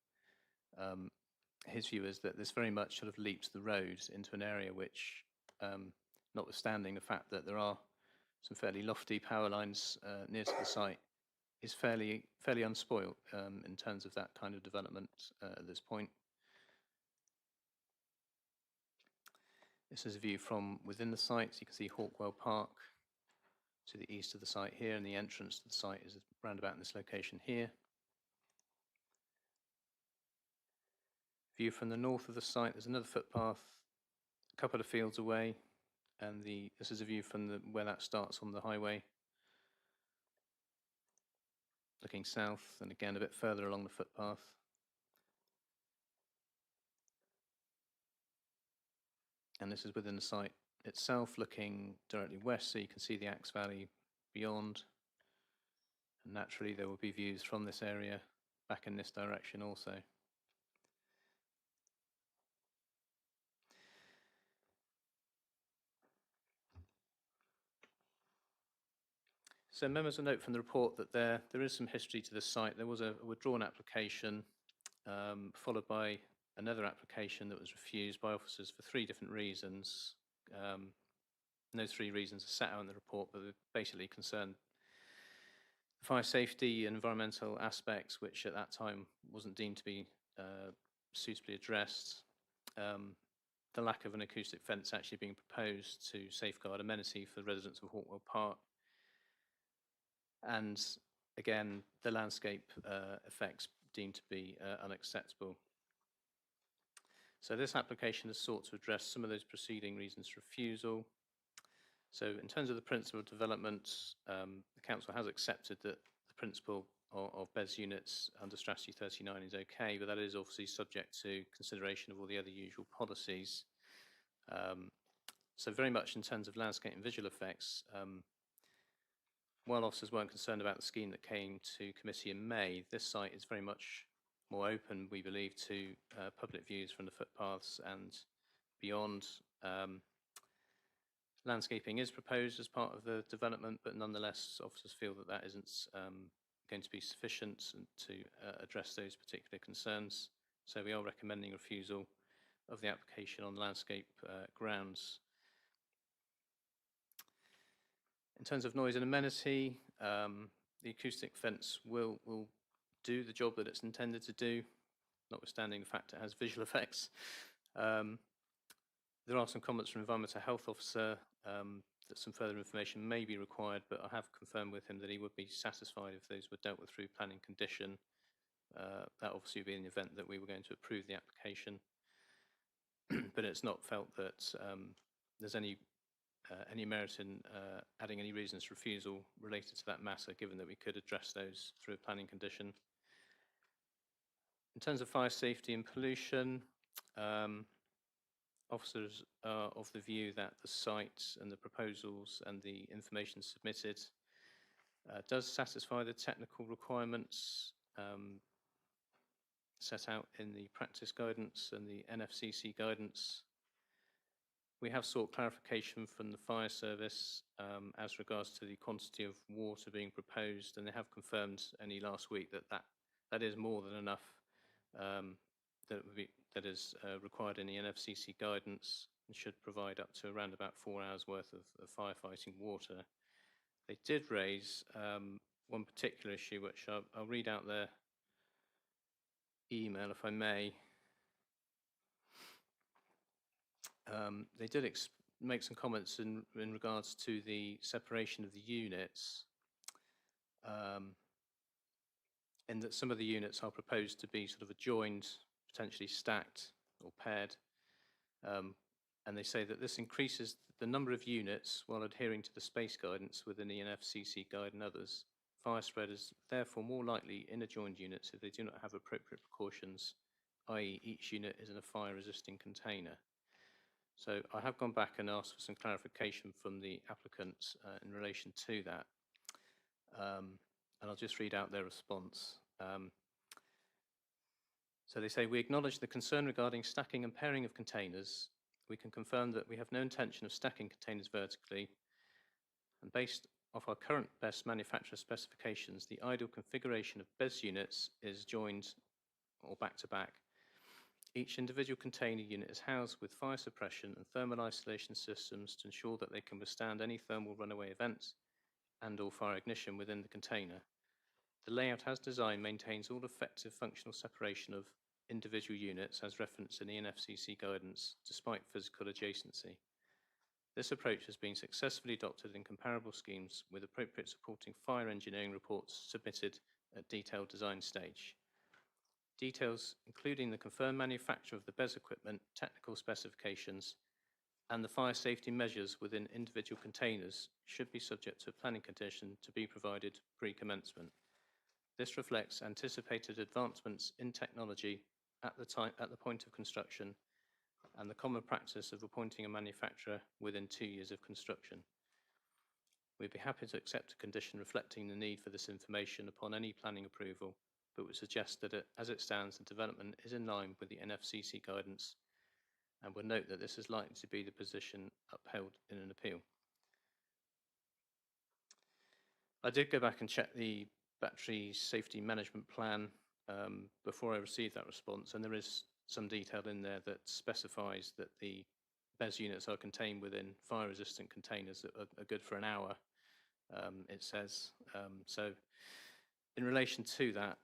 his view is that this very much sort of leaps the road into an area which, notwithstanding the fact that there are some fairly lofty power lines near to the site, is fairly unspoilt in terms of that kind of development at this point. This is a view from within the site. So you can see Hawkwell Park to the east of the site here, and the entrance to the site is roundabout in this location here. View from the north of the site, there's another footpath a couple of fields away, and this is a view from where that starts on the highway, looking south, and again a bit further along the footpath. And this is within the site itself, looking directly west, so you can see the Axe Valley beyond. And naturally, there will be views from this area back in this direction also. So members will note from the report that there is some history to the site. There was a withdrawn application followed by another application that was refused by officers for 3 different reasons. Those 3 reasons are set out in the report, but they basically concern fire safety and environmental aspects, which at that time wasn't deemed to be suitably addressed. The lack of an acoustic fence actually being proposed to safeguard amenity for the residents of Hawkwell Park. And again, the landscape effects deemed to be unacceptable. So this application has sought to address some of those preceding reasons for refusal. So in terms of the principle of development, the council has accepted that the principle of BES units under strategy 39 is okay, but that is obviously subject to consideration of all the other usual policies. So very much in terms of landscape and visual effects, while officers weren't concerned about the scheme that came to committee in May, this site is very much more open, we believe, to public views from the footpaths and beyond. Landscaping is proposed as part of the development, but nonetheless, officers feel that that isn't going to be sufficient to address those particular concerns. So we are recommending refusal of the application on landscape grounds. In terms of noise and amenity, the acoustic fence will do the job that it's intended to do, notwithstanding the fact it has visual effects. There are some comments from Environmental Health Officer that some further information may be required, but I have confirmed with him that he would be satisfied if those were dealt with through planning condition. That obviously would be in the event that we were going to approve the application. But it's not felt that there's any merit in adding any reasons for refusal related to that matter, given that we could address those through a planning condition. In terms of fire safety and pollution, officers are of the view that the site and the proposals and the information submitted does satisfy the technical requirements set out in the practice guidance and the NFCC guidance. We have sought clarification from the fire service as regards to the quantity of water being proposed, and they have confirmed only last week that is more than enough that is required in the NFCC guidance and should provide up to around about 4 hours worth of firefighting water. They did raise one particular issue, which I'll read out their email, if I may. They did make some comments in regards to the separation of the units, in that some of the units are proposed to be sort of adjoined, potentially stacked or paired. And they say that this increases the number of units while adhering to the space guidance within the NFCC guide and others. Fire spread is therefore more likely in adjoined units if they do not have appropriate precautions, i.e. each unit is in a fire-resisting container. So I have gone back and asked for some clarification from the applicants in relation to that. And I'll just read out their response. So they say, we acknowledge the concern regarding stacking and pairing of containers. We can confirm that we have no intention of stacking containers vertically, and based off our current BESS manufacturer specifications, the ideal configuration of BESS units is joined or back-to-back. Each individual container unit is housed with fire suppression and thermal isolation systems to ensure that they can withstand any thermal runaway events and/or fire ignition within the container. The layout as designed maintains all effective functional separation of individual units as referenced in the NFCC guidance, despite physical adjacency. This approach has been successfully adopted in comparable schemes with appropriate supporting fire engineering reports submitted at detailed design stage. Details, including the confirmed manufacture of the BESS equipment, technical specifications, and the fire safety measures within individual containers, should be subject to a planning condition to be provided pre-commencement. This reflects anticipated advancements in technology at the point of construction and the common practice of appointing a manufacturer within 2 years of construction. We'd be happy to accept a condition reflecting the need for this information upon any planning approval, but would suggest that as it stands, the development is in line with the NFCC guidance, and would note that this is likely to be the position upheld in an appeal. I did go back and check the battery safety management plan before I received that response, and there is some detail in there that specifies that the BESS units are contained within fire-resistant containers that are good for an hour, it says. So in relation to that,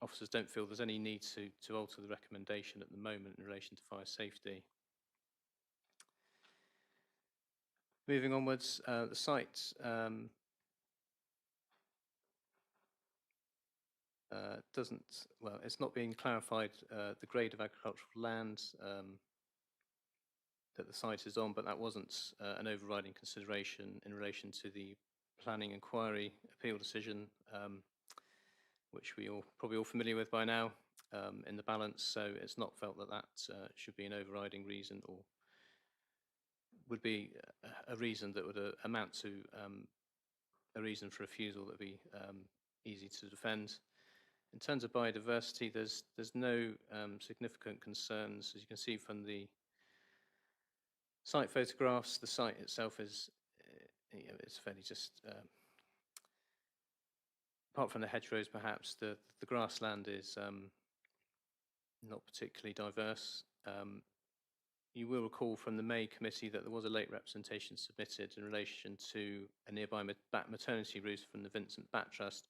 officers don't feel there's any need to alter the recommendation at the moment in relation to fire safety. Moving onwards, the site it's not being clarified the grade of agricultural land that the site is on, but that wasn't an overriding consideration in relation to the planning inquiry appeal decision, which we probably all familiar with by now in the balance. So it's not felt that that should be an overriding reason, or would be a reason that would amount to a reason for refusal that would be easy to defend. In terms of biodiversity, there's no significant concerns. As you can see from the site photographs, the site itself is it's fairly just, apart from the hedgerows perhaps, the grassland is not particularly diverse. You will recall from the May committee that there was a late representation submitted in relation to a nearby maternity roost from the Vincent Bat Trust.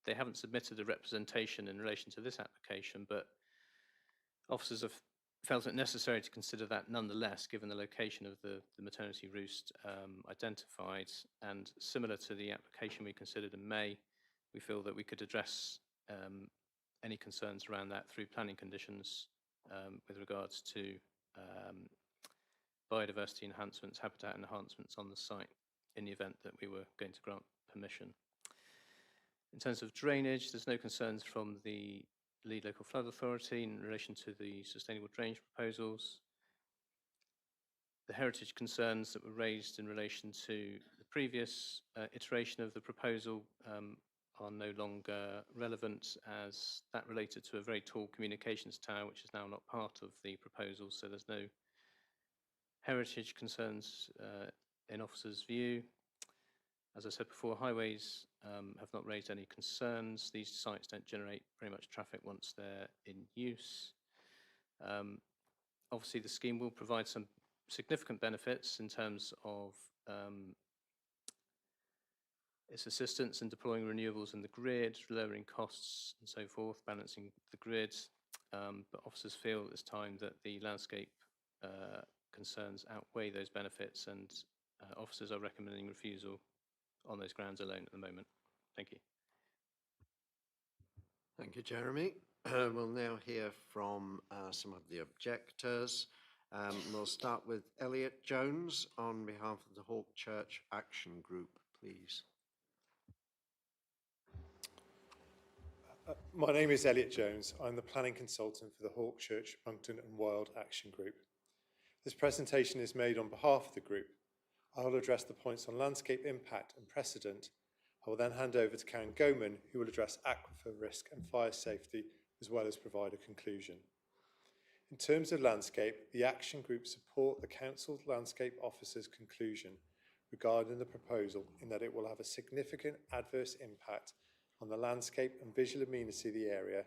They haven't submitted a representation in relation to this application, but officers have felt it necessary to consider that nonetheless, given the location of the maternity roost identified, and similar to the application we considered in May, we feel that we could address any concerns around that through planning conditions with regards to biodiversity enhancements, habitat enhancements on the site in the event that we were going to grant permission. In terms of drainage, there's no concerns from the Lead Local Flood Authority in relation to the sustainable drainage proposals. The heritage concerns that were raised in relation to the previous iteration of the proposal are no longer relevant, as that related to a very tall communications tower, which is now not part of the proposal, so there's no heritage concerns in officers' view. As I said before, highways have not raised any concerns. These sites don't generate very much traffic once they're in use. Obviously, the scheme will provide some significant benefits in terms of its assistance in deploying renewables in the grid, lowering costs and so forth, balancing the grid. But officers feel at this time that the landscape concerns outweigh those benefits, and officers are recommending refusal on those grounds alone at the moment. Thank you. Thank you, Jeremy. We'll now hear from some of the objectors. We'll start with Elliot Jones on behalf of the Hawkchurch Action Group, please. My name is Elliot Jones. I'm the planning consultant for the Hawkchurch, Monkton and Wild Action Group. This presentation is made on behalf of the group. I will address the points on landscape impact and precedent. I will then hand over to Karen Goman, who will address aquifer risk and fire safety, as well as provide a conclusion. In terms of landscape, the Action Group support the Council Landscape Officer's conclusion regarding the proposal in that it will have a significant adverse impact on the landscape and visual amenity of the area,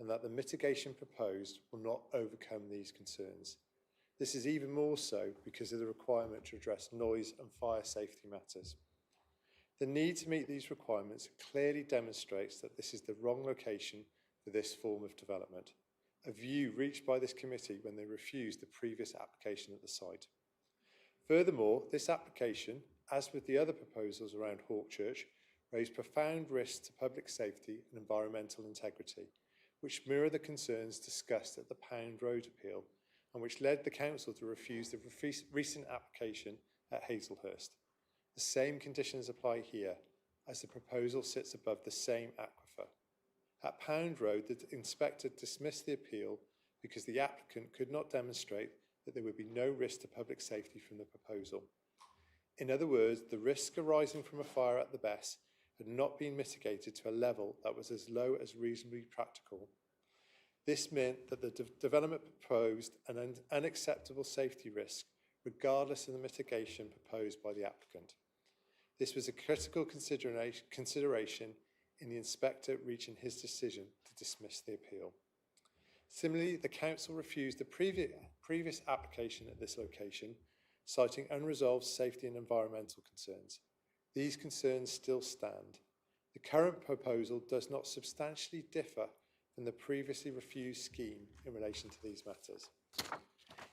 and that the mitigation proposed will not overcome these concerns. This is even more so because of the requirement to address noise and fire safety matters. The need to meet these requirements clearly demonstrates that this is the wrong location for this form of development, a view reached by this committee when they refused the previous application at the site. Furthermore, this application, as with the other proposals around Hawkchurch, raised profound risks to public safety and environmental integrity, which mirror the concerns discussed at the Pound Road appeal, and which led the council to refuse the recent application at Hazelhurst. The same conditions apply here, as the proposal sits above the same aquifer. At Pound Road, the inspector dismissed the appeal because the applicant could not demonstrate that there would be no risk to public safety from the proposal. In other words, the risk arising from a fire at the Bess had not been mitigated to a level that was as low as reasonably practical. This meant that the development proposed an unacceptable safety risk, regardless of the mitigation proposed by the applicant. This was a critical consideration in the inspector reaching his decision to dismiss the appeal. Similarly, the council refused the previous application at this location, citing unresolved safety and environmental concerns. These concerns still stand. The current proposal does not substantially differ from the previously refused scheme in relation to these matters.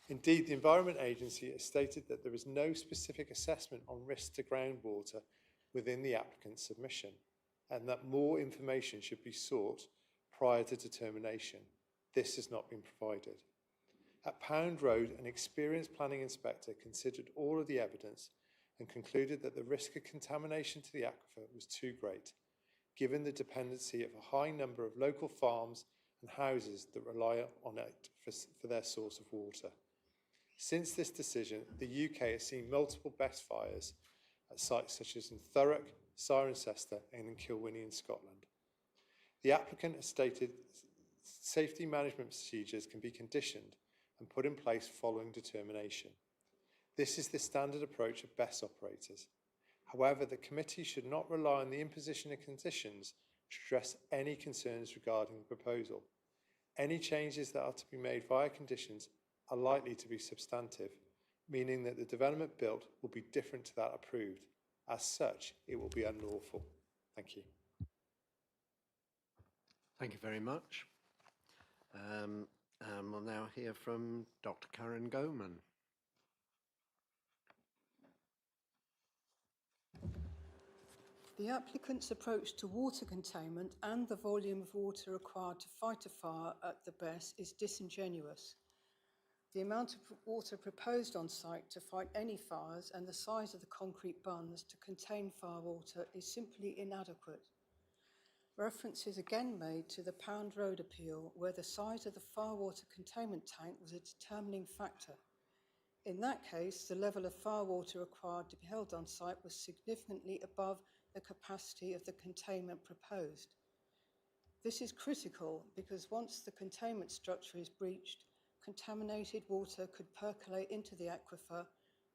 Indeed, the Environment Agency has stated that there is no specific assessment on risk to groundwater within the applicant's submission, and that more information should be sought prior to determination. This has not been provided. At Pound Road, an experienced planning inspector considered all of the evidence and concluded that the risk of contamination to the aquifer was too great, given the dependency of a high number of local farms and houses that rely on it for their source of water. Since this decision, the UK has seen multiple Bess fires at sites such as in Thurrock, Cirencester and in Kilwinnie in Scotland. The applicant has stated safety management procedures can be conditioned and put in place following determination. This is the standard approach of Bess operators. However, the committee should not rely on the imposition of conditions to address any concerns regarding the proposal. Any changes that are to be made via conditions are likely to be substantive, meaning that the development built will be different to that approved. As such, it will be unlawful. Thank you. Thank you very much. We'll now hear from Dr. Karen Goman. The applicant's approach to water containment and the volume of water required to fight a fire at the Bess is disingenuous. The amount of water proposed on site to fight any fires and the size of the concrete bunds to contain fire water is simply inadequate. Reference is again made to the Pound Road appeal, where the size of the fire water containment tank was a determining factor. In that case, the level of fire water required to be held on site was significantly above the capacity of the containment proposed. This is critical because once the containment structure is breached, contaminated water could percolate into the aquifer,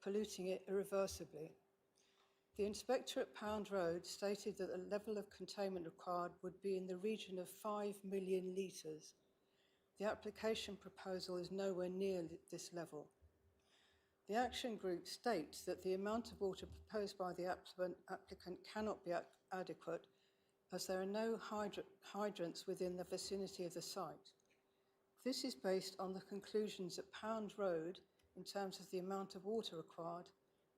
polluting it irreversibly. The inspector at Pound Road stated that the level of containment required would be in the region of 5 million litres. The application proposal is nowhere near this level. The action group states that the amount of water proposed by the applicant cannot be adequate as there are no hydrants within the vicinity of the site. This is based on the conclusions at Pound Road in terms of the amount of water required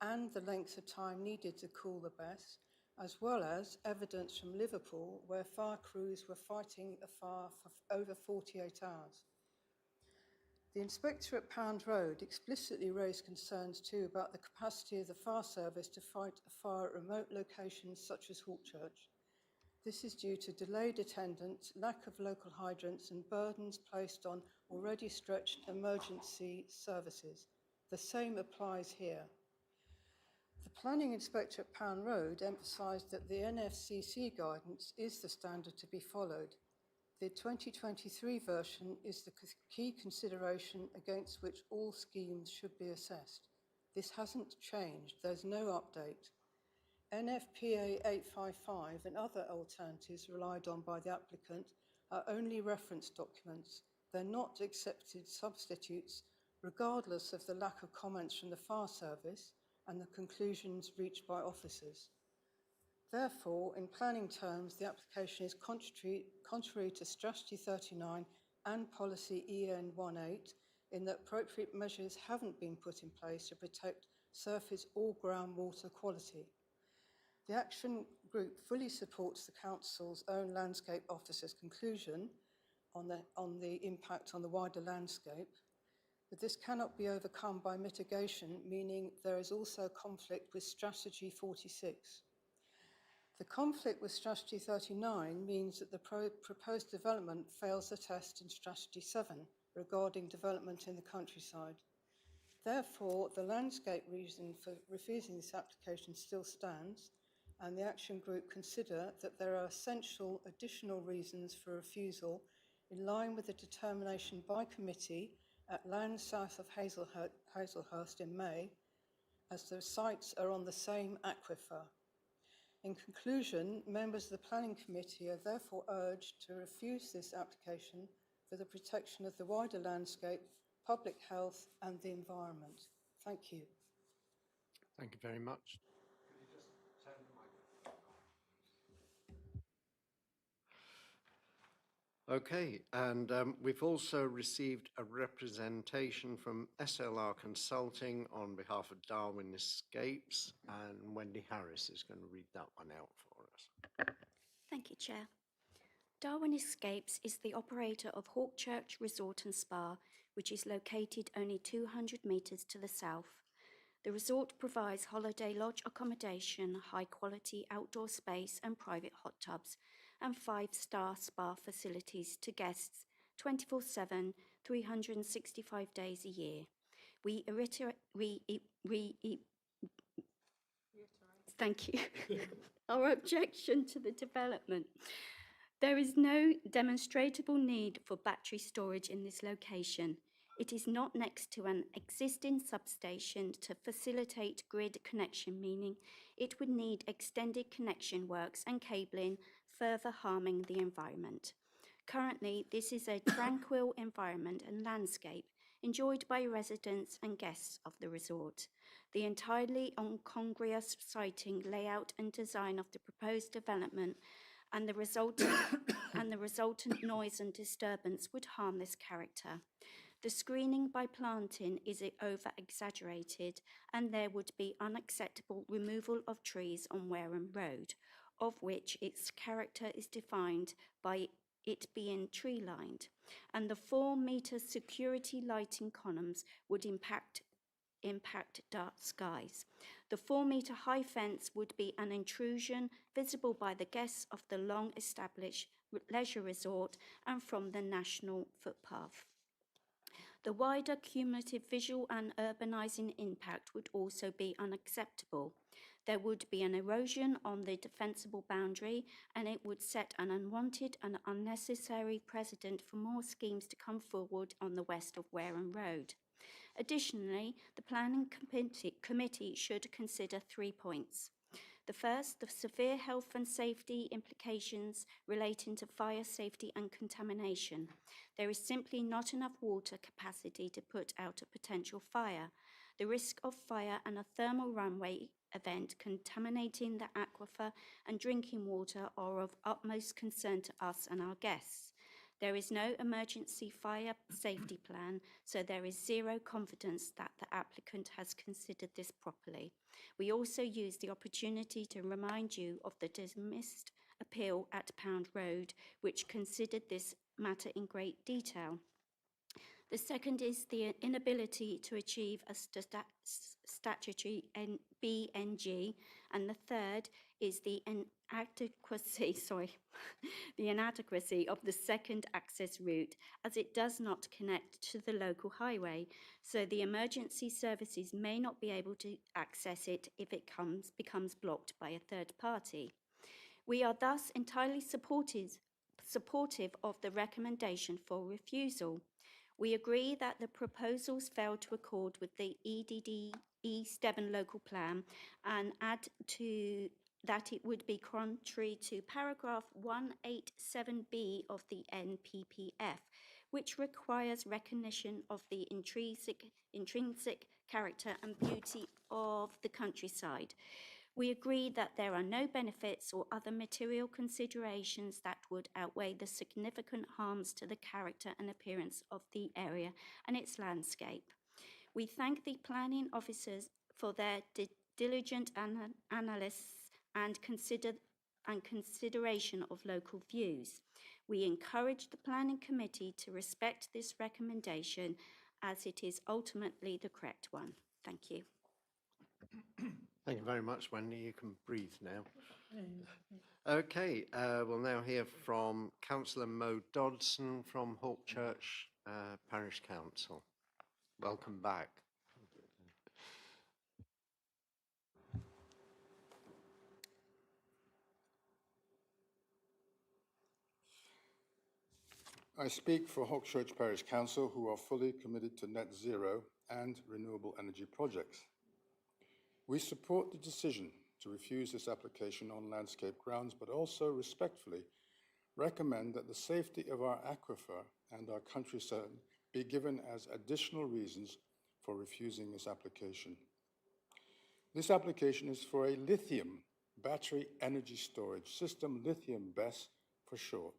and the length of time needed to cool the BESS, as well as evidence from Liverpool where fire crews were fighting a fire for over 48 hours. The inspector at Pound Road explicitly raised concerns too about the capacity of the fire service to fight a fire at remote locations such as Hawkchurch. This is due to delayed attendance, lack of local hydrants and burdens placed on already stretched emergency services. The same applies here. The planning inspector at Pound Road emphasised that the NFCC guidance is the standard to be followed. The 2023 version is the key consideration against which all schemes should be assessed. This hasn't changed, there's no update. NFPA 855 and other alternatives relied on by the applicant are only reference documents. They're not accepted substitutes, regardless of the lack of comments from the fire service and the conclusions reached by officers. Therefore, in planning terms, the application is contrary to Strategy 39 and Policy EN 18 in that appropriate measures haven't been put in place to protect surface or groundwater quality. The action group fully supports the Council's own landscape officer's conclusion on the impact on the wider landscape, but this cannot be overcome by mitigation, meaning there is also conflict with Strategy 46. The conflict with Strategy 39 means that the proposed development fails the test in Strategy 7 regarding development in the countryside. Therefore, the landscape reason for refusing this application still stands, and the action group consider that there are essential additional reasons for refusal in line with the determination by committee at land south of Hazelhurst in May, as the sites are on the same aquifer. In conclusion, members of the Planning Committee are therefore urged to refuse this application for the protection of the wider landscape, public health and the environment. Thank you. Thank you very much. Okay, and we've also received a representation from SLR Consulting on behalf of Darwin Escapes, and Wendy Harris is going to read that one out for us. Thank you, Chair. Darwin Escapes is the operator of Hawkchurch Resort and Spa, which is located only 200 metres to the south. The resort provides holiday lodge accommodation, high-quality outdoor space and private hot tubs, and 5-star spa facilities to guests 24/7, 365 days a year. Thank you. Our objection to the development. There is no demonstrable need for battery storage in this location. It is not next to an existing substation to facilitate grid connection, meaning it would need extended connection works and cabling, further harming the environment. Currently, this is a tranquil environment and landscape enjoyed by residents and guests of the resort. The entirely incongruous siting, layout and design of the proposed development and the resultant noise and disturbance would harm this character. The screening by planting is over-exaggerated, and there would be unacceptable removal of trees on Wareham Road, of which its character is defined by it being tree-lined, and the 4-metre security lighting columns would impact dark skies. The 4-metre high fence would be an intrusion visible by the guests of the long-established leisure resort and from the national footpath. The wider cumulative visual and urbanising impact would also be unacceptable. There would be an erosion on the defensible boundary, and it would set an unwanted and unnecessary precedent for more schemes to come forward on the west of Wareham Road. Additionally, the Planning Committee should consider 3 points. The first, the severe health and safety implications relating to fire safety and contamination. There is simply not enough water capacity to put out a potential fire. the risk of fire and a thermal runaway event contaminating the aquifer and drinking water are of utmost concern to us and our guests. There is no emergency fire safety plan, so there is zero confidence that the applicant has considered this properly. We also use the opportunity to remind you of the dismissed appeal at Pound Road, which considered this matter in great detail. The second is the inability to achieve a statutory BNG, and the third is the inadequacy of the second access route, as it does not connect to the local highway, so the emergency services may not be able to access it if it becomes blocked by a third party. We are thus entirely supportive of the recommendation for refusal. We agree that the proposals fail to accord with the EDD East Devon local plan and add to that it would be contrary to paragraph 187B of the NPPF, which requires recognition of the intrinsic character and beauty of the countryside. We agree that there are no benefits or other material considerations that would outweigh the significant harms to the character and appearance of the area and its landscape. We thank the planning officers for their diligent analysis and consideration of local views. We encourage the planning committee to respect this recommendation as it is ultimately the correct one. Thank you. Thank you very much, Wendy. You can breathe now. Okay, we'll now hear from Councillor Mo Dodson from Hawkchurch Parish Council. Welcome back. I speak for Hawkchurch Parish Council, who are fully committed to net zero and renewable energy projects. We support the decision to refuse this application on landscape grounds, but also respectfully recommend that the safety of our aquifer and our countryside be given as additional reasons for refusing this application. This application is for a lithium battery energy storage system, lithium BESS for short.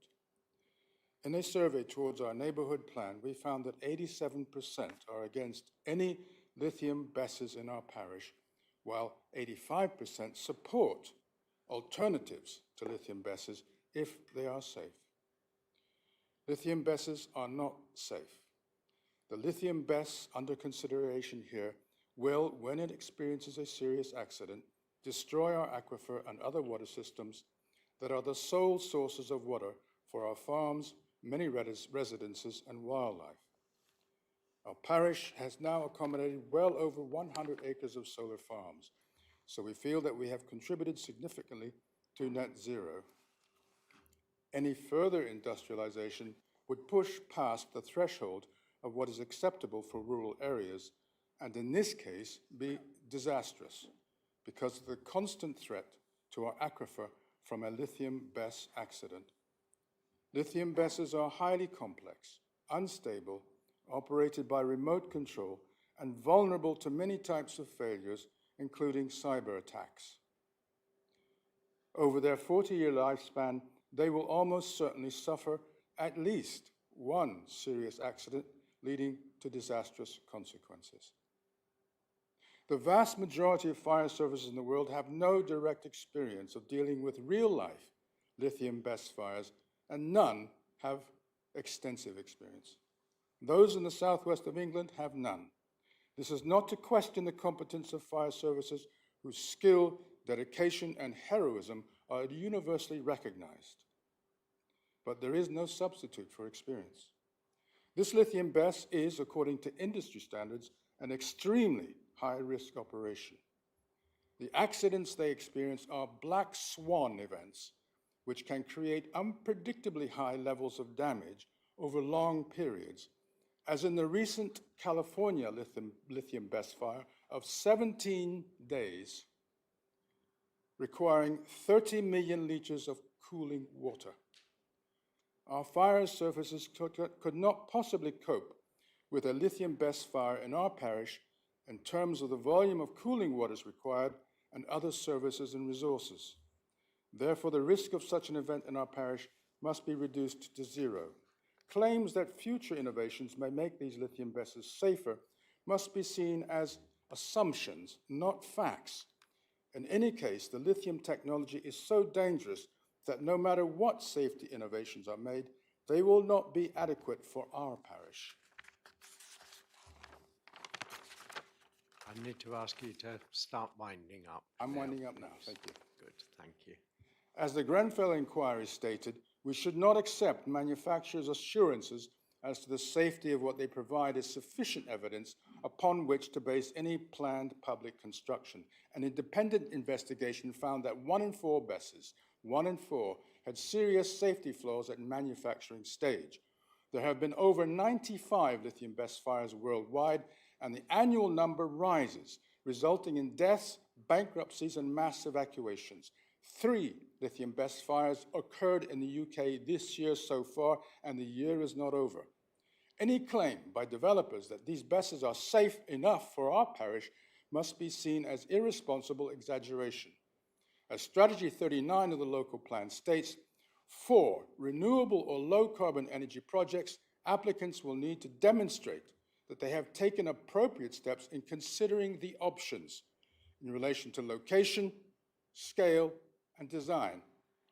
In a survey towards our neighbourhood plan, we found that 87% are against any lithium BESSes in our parish, while 85% support alternatives to lithium BESSes if they are safe. Lithium BESSes are not safe. The lithium BESS under consideration here will, when it experiences a serious accident, destroy our aquifer and other water systems that are the sole sources of water for our farms, many residences and wildlife. Our parish has now accommodated well over 100 acres of solar farms, so we feel that we have contributed significantly to net zero. Any further industrialization would push past the threshold of what is acceptable for rural areas, and in this case be disastrous because of the constant threat to our aquifer from a lithium BESS accident. Lithium BESSes are highly complex, unstable, operated by remote control, and vulnerable to many types of failures, including cyber attacks. Over their 40-year lifespan, they will almost certainly suffer at least one serious accident leading to disastrous consequences. The vast majority of fire services in the world have no direct experience of dealing with real-life lithium BESS fires, and none have extensive experience. Those in the southwest of England have none. This is not to question the competence of fire services whose skill, dedication, and heroism are universally recognized. But there is no substitute for experience. This lithium BESS is, according to industry standards, an extremely high-risk operation. The accidents they experience are black swan events, which can create unpredictably high levels of damage over long periods, as in the recent California lithium BESS fire of 17 days, requiring 30 million litres of cooling water. Our fire services could not possibly cope with a lithium BESS fire in our parish in terms of the volume of cooling waters required and other services and resources. Therefore, the risk of such an event in our parish must be reduced to zero. Claims that future innovations may make these lithium BESSs safer must be seen as assumptions, not facts. In any case, the lithium technology is so dangerous that no matter what safety innovations are made, they will not be adequate for our parish. I need to ask you to start winding up. I'm now, winding up now, please. thank you. Good, thank you. As the Grenfell inquiry stated, we should not accept manufacturers' assurances as to the safety of what they provide as sufficient evidence upon which to base any planned public construction. An independent investigation found that 1 in 4 BESSs, 1 in 4, had serious safety flaws at manufacturing stage. There have been over 95 lithium BESS fires worldwide, and the annual number rises, resulting in deaths, bankruptcies, and mass evacuations. 3 lithium BESS fires occurred in the UK this year so far, and the year is not over. Any claim by developers that these BESSs are safe enough for our parish must be seen as irresponsible exaggeration. As Strategy 39 of the local plan states, for renewable or low-carbon energy projects, applicants will need to demonstrate that they have taken appropriate steps in considering the options in relation to location, scale, and design,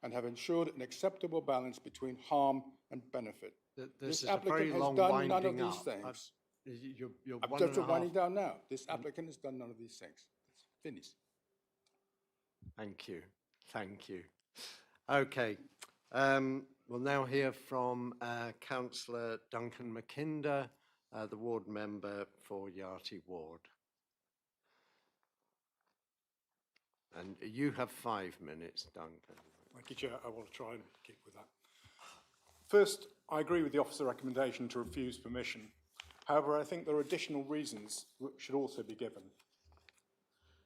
and have ensured an acceptable balance between harm and benefit. This is a very long done none of winding these up. things. You're I'm one just and a winding half- down now. This applicant has done none of these things. Finished. Thank you, thank you. Okay, we'll now hear from Councillor Duncan McKinder, the ward member for Yardley Ward. And you have 5 minutes, Duncan. Thank you, Chair. I will try and keep with that. First, I agree with the officer recommendation to refuse permission. However, I think there are additional reasons which should also be given.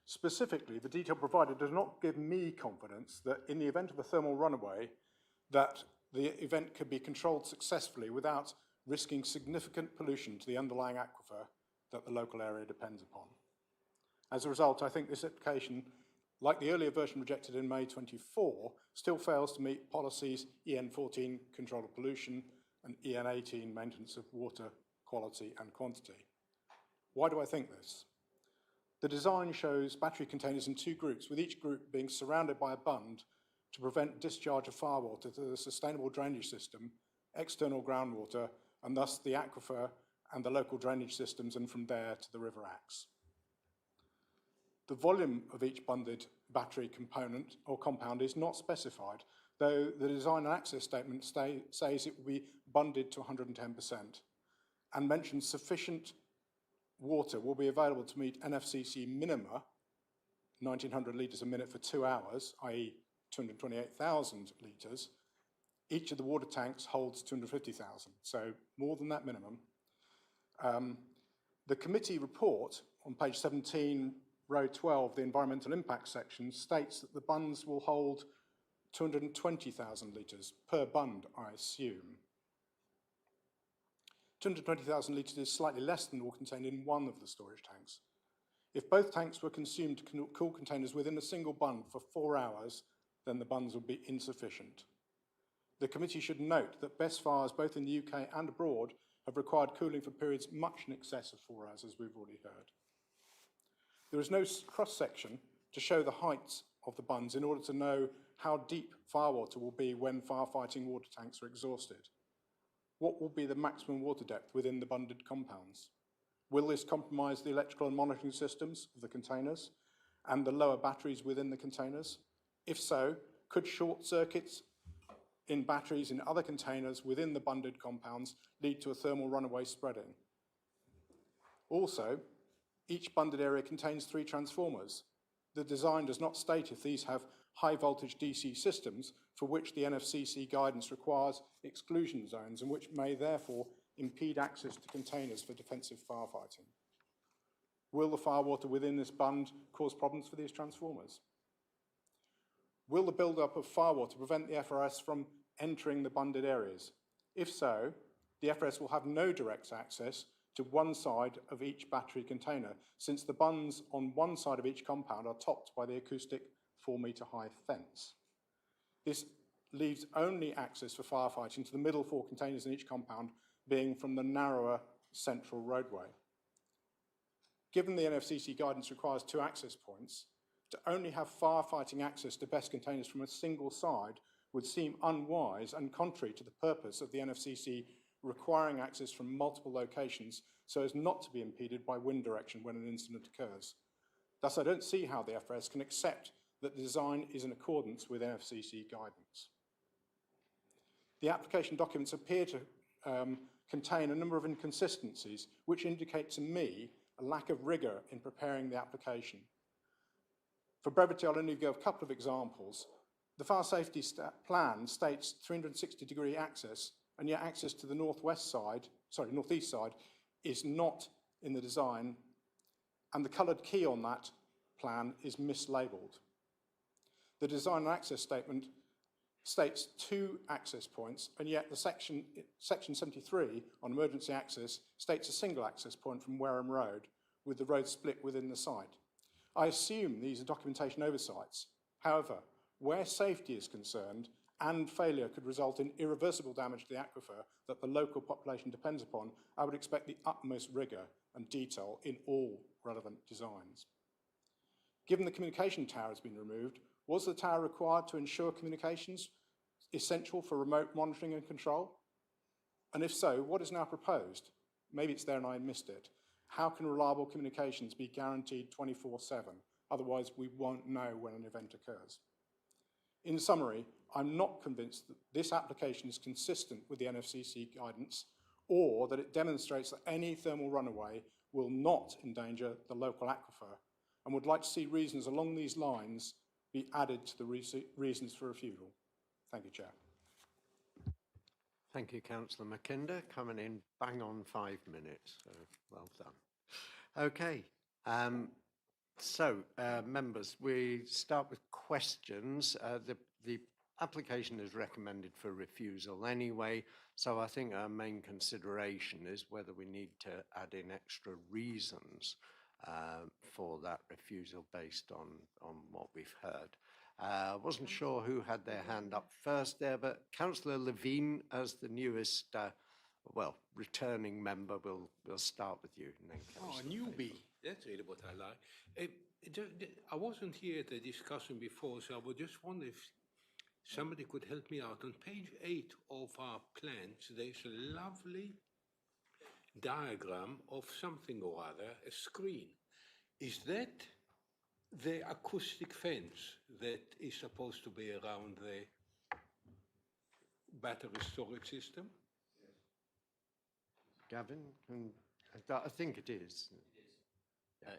Specifically, the detail provided does not give me confidence that in the event of a thermal runaway, that the event could be controlled successfully without risking significant pollution to the underlying aquifer that the local area depends upon. As a result, I think this application, like the earlier version rejected in May 24, still fails to meet policies EN14, control of pollution, and EN18, maintenance of water quality and quantity. Why do I think this? The design shows battery containers in 2 groups, with each group being surrounded by a bund to prevent discharge of firewater to the sustainable drainage system, external groundwater, and thus the aquifer and the local drainage systems, and from there to the River Axe. The volume of each bunded battery component or compound is not specified, though the design and access statement says it will be bunded to 110%, and mentions sufficient water will be available to meet NFCC minima, 1,900 litres a minute for 2 hours, i.e. 228,000 litres. Each of the water tanks holds 250,000, so more than that minimum. The committee report on page 17, row 12, the environmental impact section, states that the bunds will hold 220,000 litres per bund, I assume. 220,000 litres is slightly less than will contained in one of the storage tanks. If both tanks were consumed to cool containers within a single bund for 4 hours, then the bunds would be insufficient. The committee should note that BESS fires, both in the UK and abroad, have required cooling for periods much in excess of 4 hours, as we've already heard. There is no cross-section to show the heights of the bunds in order to know how deep firewater will be when firefighting water tanks are exhausted. What will be the maximum water depth within the bunded compounds? Will this compromise the electrical and monitoring systems of the containers and the lower batteries within the containers? If so, could short circuits in batteries in other containers within the bunded compounds lead to a thermal runaway spreading? Also, each bunded area contains 3 transformers. The design does not state if these have high voltage DC systems for which the NFCC guidance requires exclusion zones and which may therefore impede access to containers for defensive firefighting. Will the firewater within this bund cause problems for these transformers? Will the build-up of firewater prevent the FRS from entering the bunded areas? If so, the FRS will have no direct access to one side of each battery container, since the bunds on one side of each compound are topped by the acoustic 4-metre high fence. This leaves only access for firefighting to the middle 4 containers in each compound being from the narrower central roadway. Given the NFCC guidance requires 2 access points, to only have firefighting access to BESS containers from a single side would seem unwise and contrary to the purpose of the NFCC requiring access from multiple locations so as not to be impeded by wind direction when an incident occurs. Thus, I don't see how the FRS can accept that the design is in accordance with NFCC guidance. The application documents appear to contain a number of inconsistencies which indicate to me a lack of rigour in preparing the application. For brevity, I'll only give a couple of examples. The fire safety plan states 360-degree access, and yet access to the northeast side is not in the design, and the coloured key on that plan is mislabelled. The design and access statement states 2 access points, and yet the section 73 on emergency access states a single access point from Wareham Road, with the road split within the site. I assume these are documentation oversights. However, where safety is concerned and failure could result in irreversible damage to the aquifer that the local population depends upon, I would expect the utmost rigour and detail in all relevant designs. Given the communication tower has been removed, was the tower required to ensure communications essential for remote monitoring and control? And if so, what is now proposed? Maybe it's there and I missed it. How can reliable communications be guaranteed 24/7? Otherwise, we won't know when an event occurs. In summary, I'm not convinced that this application is consistent with the NFCC guidance or that it demonstrates that any thermal runaway will not endanger the local aquifer, and would like to see reasons along these lines be added to the reasons for refusal. Thank you, Chair. Thank you, Councillor Mackinder, coming in bang on 5 minutes, so well done. Okay, members, we start with questions. The application is recommended for refusal anyway, so I think our main consideration is whether we need to add in extra reasons for that refusal based on what we've heard. I wasn't sure who had their hand up first there, but Councillor Levine, as the newest, returning member, we'll start with you. And then Oh, a newbie. That's really what I like. I wasn't here at the discussion before, so I would just wonder if somebody could help me out. On page 8 of our plans, there's a lovely diagram of something or other, a screen. Is that the acoustic fence that is supposed to be around the battery storage system? Gavin, I think it is.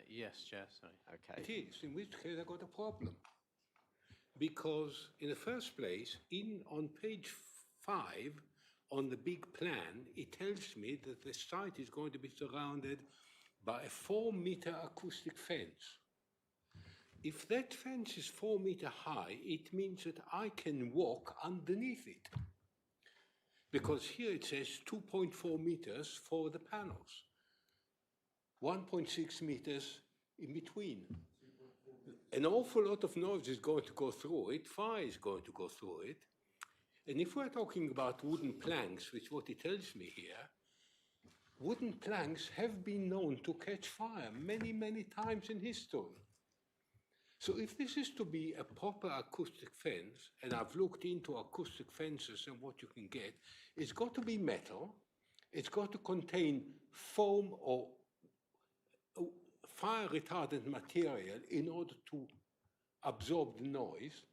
Yes, Chair, sorry. Okay. It is, in which case I got a problem. Because in the first place, on page 5, on the big plan, it tells me that the site is going to be surrounded by a 4-meter acoustic fence. If that fence is 4 meters high, it means that I can walk underneath it. Because here it says 2.4 meters for the panels, 1.6 meters in between. An awful lot of noise is going to go through it, fire is going to go through it. And if we're talking about wooden planks, which is what it tells me here, wooden planks have been known to catch fire many, many times in history. So if this is to be a proper acoustic fence, and I've looked into acoustic fences and what you can get, it's got to be metal, it's got to contain foam or fire-retardant material in order to absorb the noise,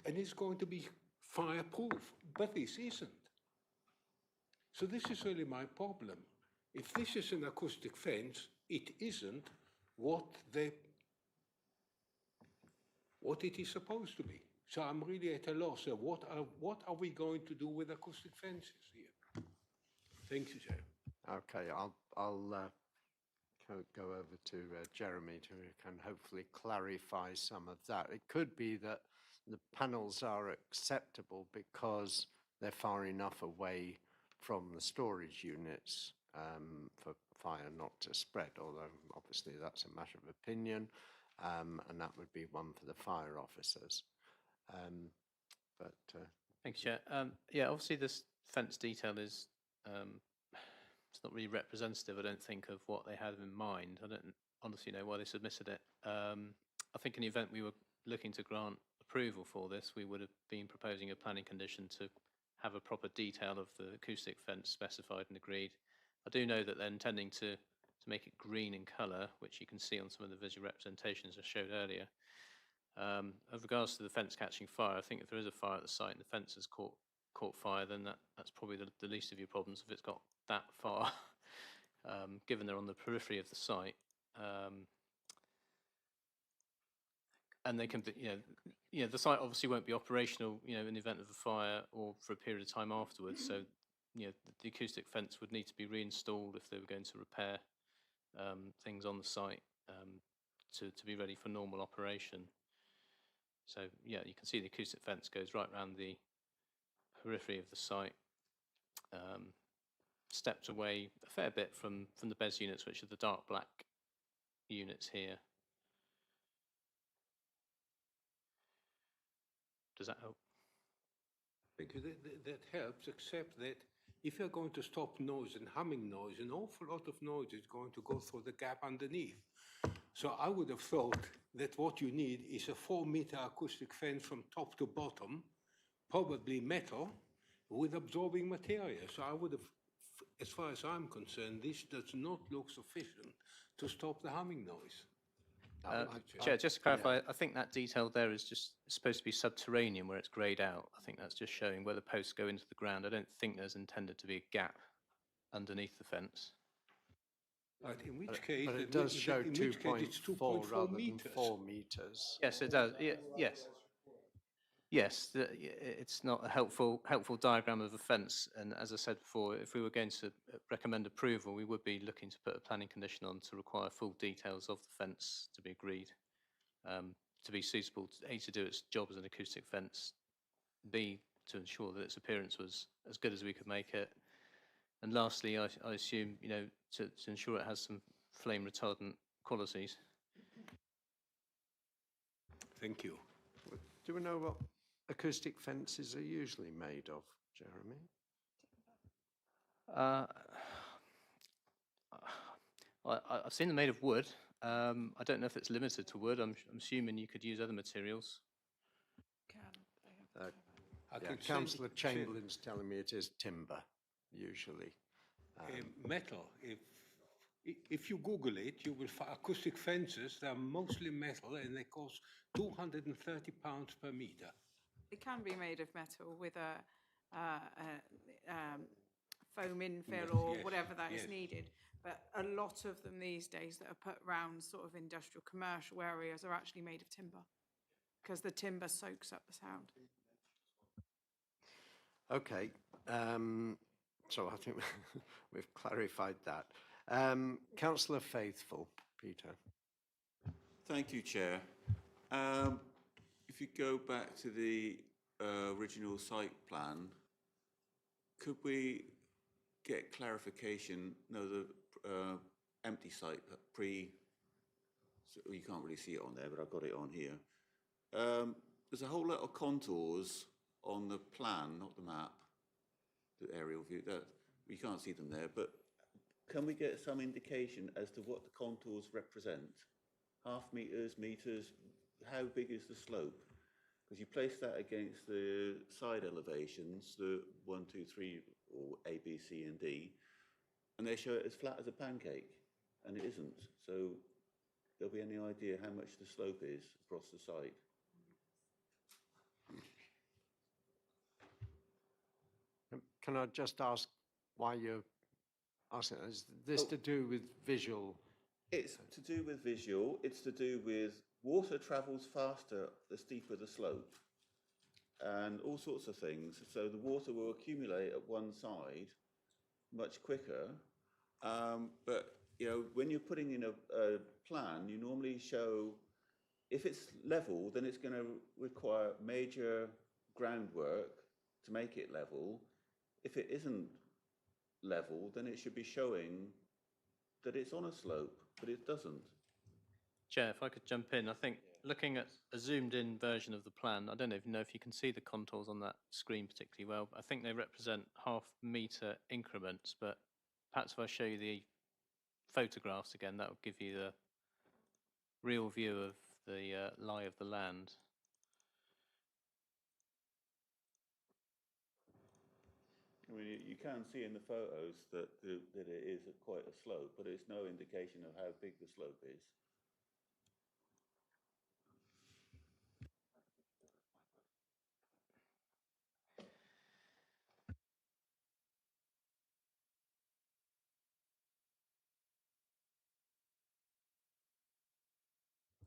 and it's going to be fireproof, but this isn't. So this is really my problem. If this is an acoustic fence, it isn't what it is supposed to be. So I'm really at a loss of what are we going to do with acoustic fences here? Thank you, Chair. Okay, I'll go over to Jeremy to can hopefully clarify some of that. It could be that the panels are acceptable because they're far enough away from the storage units for fire not to spread, although obviously that's a matter of opinion, and that would be one for the fire officers. But Thank you, Chair. Yeah, obviously this fence detail is, it's not really representative, I don't think, of what they had in mind. I don't honestly know why they submitted it. I think in the event we were looking to grant approval for this, we would have been proposing a planning condition to have a proper detail of the acoustic fence specified and agreed. I do know that they're intending to make it green in colour, which you can see on some of the visual representations I showed earlier. With regards to the fence catching fire, I think if there is a fire at the site and the fence has caught fire, then that's probably the least of your problems if it's got that far, given they're on the periphery of the site. And they can, the site obviously won't be operational, in the event of a fire or for a period of time afterwards. So, the acoustic fence would need to be reinstalled if they were going to repair things on the site to be ready for normal operation. So, yeah, you can see the acoustic fence goes right around the periphery of the site, stepped away a fair bit from the BES units, which are the dark black units here. Does that help? Thank you. That helps, except that if you're going to stop noise and humming noise, an awful lot of noise is going to go through the gap underneath. So I would have thought that what you need is a 4-meter acoustic fence from top to bottom, probably metal, with absorbing material. So I would have, as far as I'm concerned, this does not look sufficient to stop the humming noise. Chair, just to clarify, I think that detail there is just supposed to be subterranean where it's greyed out. I think that's just showing where the posts go into the ground. I don't think there's intended to be a gap underneath the fence. But in which case, but it does show in which case it's 2.4 rather than meters. 4 meters. Yes, it does. Yes. Yes, it's not a helpful diagram of a fence. And as I said before, if we were going to recommend approval, we would be looking to put a planning condition on to require full details of the fence to be agreed, to be suitable, A, to do its job as an acoustic fence, B, to ensure that its appearance was as good as we could make it. And lastly, I assume, to ensure it has some flame retardant qualities. Thank you. Do we know what acoustic fences are usually made of, Jeremy? I've seen them made of wood. I don't know if it's limited to wood. I'm assuming you could use other materials. Councillor Chamberlain's telling me it is timber, usually. Metal. If you Google it, you will find acoustic fences. They're mostly metal and they cost £230 per meter. It can be made of metal with a foam infill or whatever that is needed. But a lot of them these days that are put around sort of industrial commercial areas are actually made of timber because the timber soaks up the sound. Okay, so I think we've clarified that. Councillor Faithful, Peter. Thank you, Chair. If you go back to the original site plan, could we get clarification, the empty site so you can't really see it on there, but I've got it on here. There's a whole lot of contours on the plan, not the map, the aerial view. That we can't see them there, but can we get some indication as to what the contours represent? Half meters, meters, how big is the slope? Because you place that against the side elevations, the 1, 2, 3, or A, B, C, and D, and they show it as flat as a pancake, and it isn't. So there'll be any idea how much the slope is across the site? Can I just ask why you're asking? Is this to do with visual? It's to do with visual. It's to do with water travels faster the steeper the slope, and all sorts of things. So the water will accumulate at one side much quicker. But when you're putting in a plan, you normally show if it's level, then it's going to require major groundwork to make it level. If it isn't level, then it should be showing that it's on a slope, but it doesn't. Chair, if I could jump in, I think looking at a zoomed-in version of the plan, I don't even know if you can see the contours on that screen particularly well. I think they represent half-metre increments, but perhaps if I show you the photographs again, that will give you the real view of the lie of the land. I mean, you can see in the photos that that it is quite a slope, but it's no indication of how big the slope is.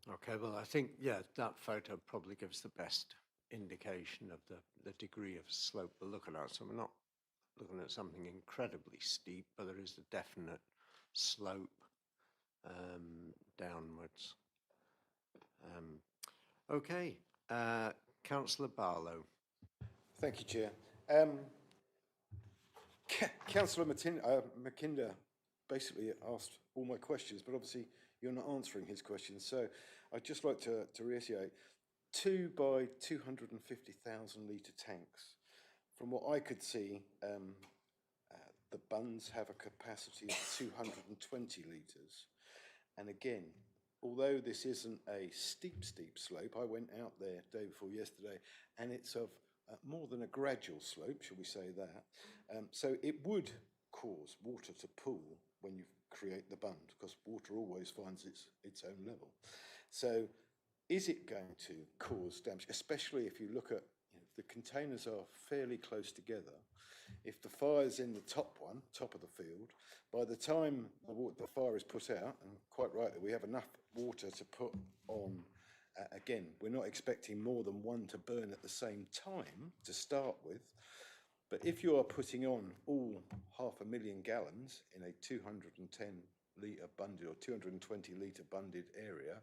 Okay, well, I think, yeah, that photo probably gives the best indication of the degree of slope we're looking at. So we're not looking at something incredibly steep, but there is a definite slope downwards. Okay, Councillor Barlow. Thank you, Chair. Councillor Mackinder basically asked all my questions, but obviously you're not answering his questions. So I'd just like to reiterate, 2 by 250,000 litre tanks. From what I could see, the bunds have a capacity of 220 litres. And again, although this isn't a steep slope, I went out there day before yesterday, and it's of more than a gradual slope, shall we say that. So it would cause water to pool when you create the bund, because water always finds its own level. So is it going to cause damage, especially if you look at, the containers are fairly close together. If the fire's in the top one, top of the field, by the time the fire is put out, and quite rightly, we have enough water to put on, again, we're not expecting more than one to burn at the same time to start with. But if you are putting on all 500,000 gallons in a 210 litre bunded or 220 litre bunded area,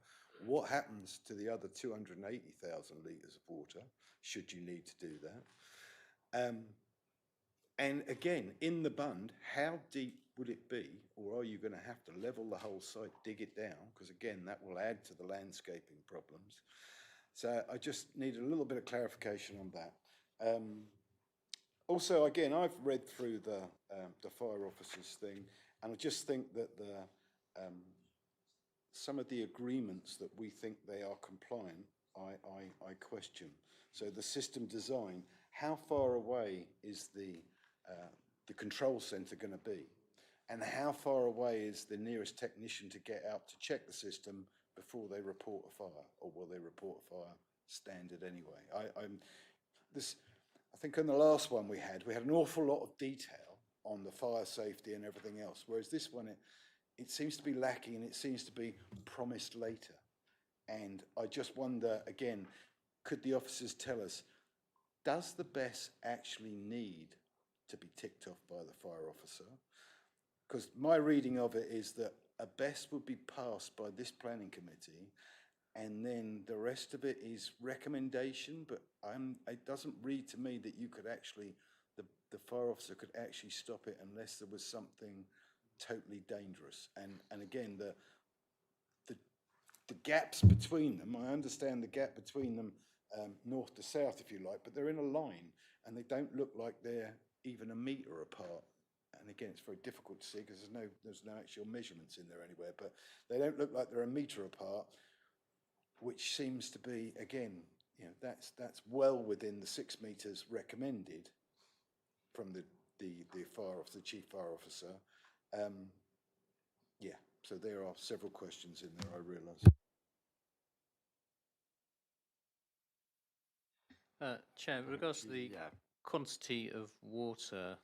what happens to the other 280,000 litres of water, should you need to do that? And again, in the bund, how deep would it be, or are you going to have to level the whole site, dig it down? Because again, that will add to the landscaping problems. So I just need a little bit of clarification on that. Also, again, I've read through the fire officers thing, and I just think that some of the agreements that we think they are compliant, I question. So the system design, how far away is the control centre going to be? And how far away is the nearest technician to get out to check the system before they report a fire, or will they report a fire standard anyway? I think on the last one we had an awful lot of detail on the fire safety and everything else, whereas this one, it seems to be lacking, and it seems to be promised later. And I just wonder, again, could the officers tell us, does the BESS actually need to be ticked off by the fire officer? Because my reading of it is that a BESS would be passed by this planning committee, and then the rest of it is recommendation, but it doesn't read to me that you could actually, the fire officer could actually stop it unless there was something totally dangerous. And again, the gaps between them, I understand the gap between them north to south, if you like, but they're in a line, and they don't look like they're even a metre apart. And again, it's very difficult to see because there's no actual measurements in there anywhere, but they don't look like they're a metre apart, which seems to be, again, that's well within the 6 metres recommended from the fire officer, the chief fire officer. Yeah, so there are several questions in there, I realise. Chair, with regards to the quantity of water,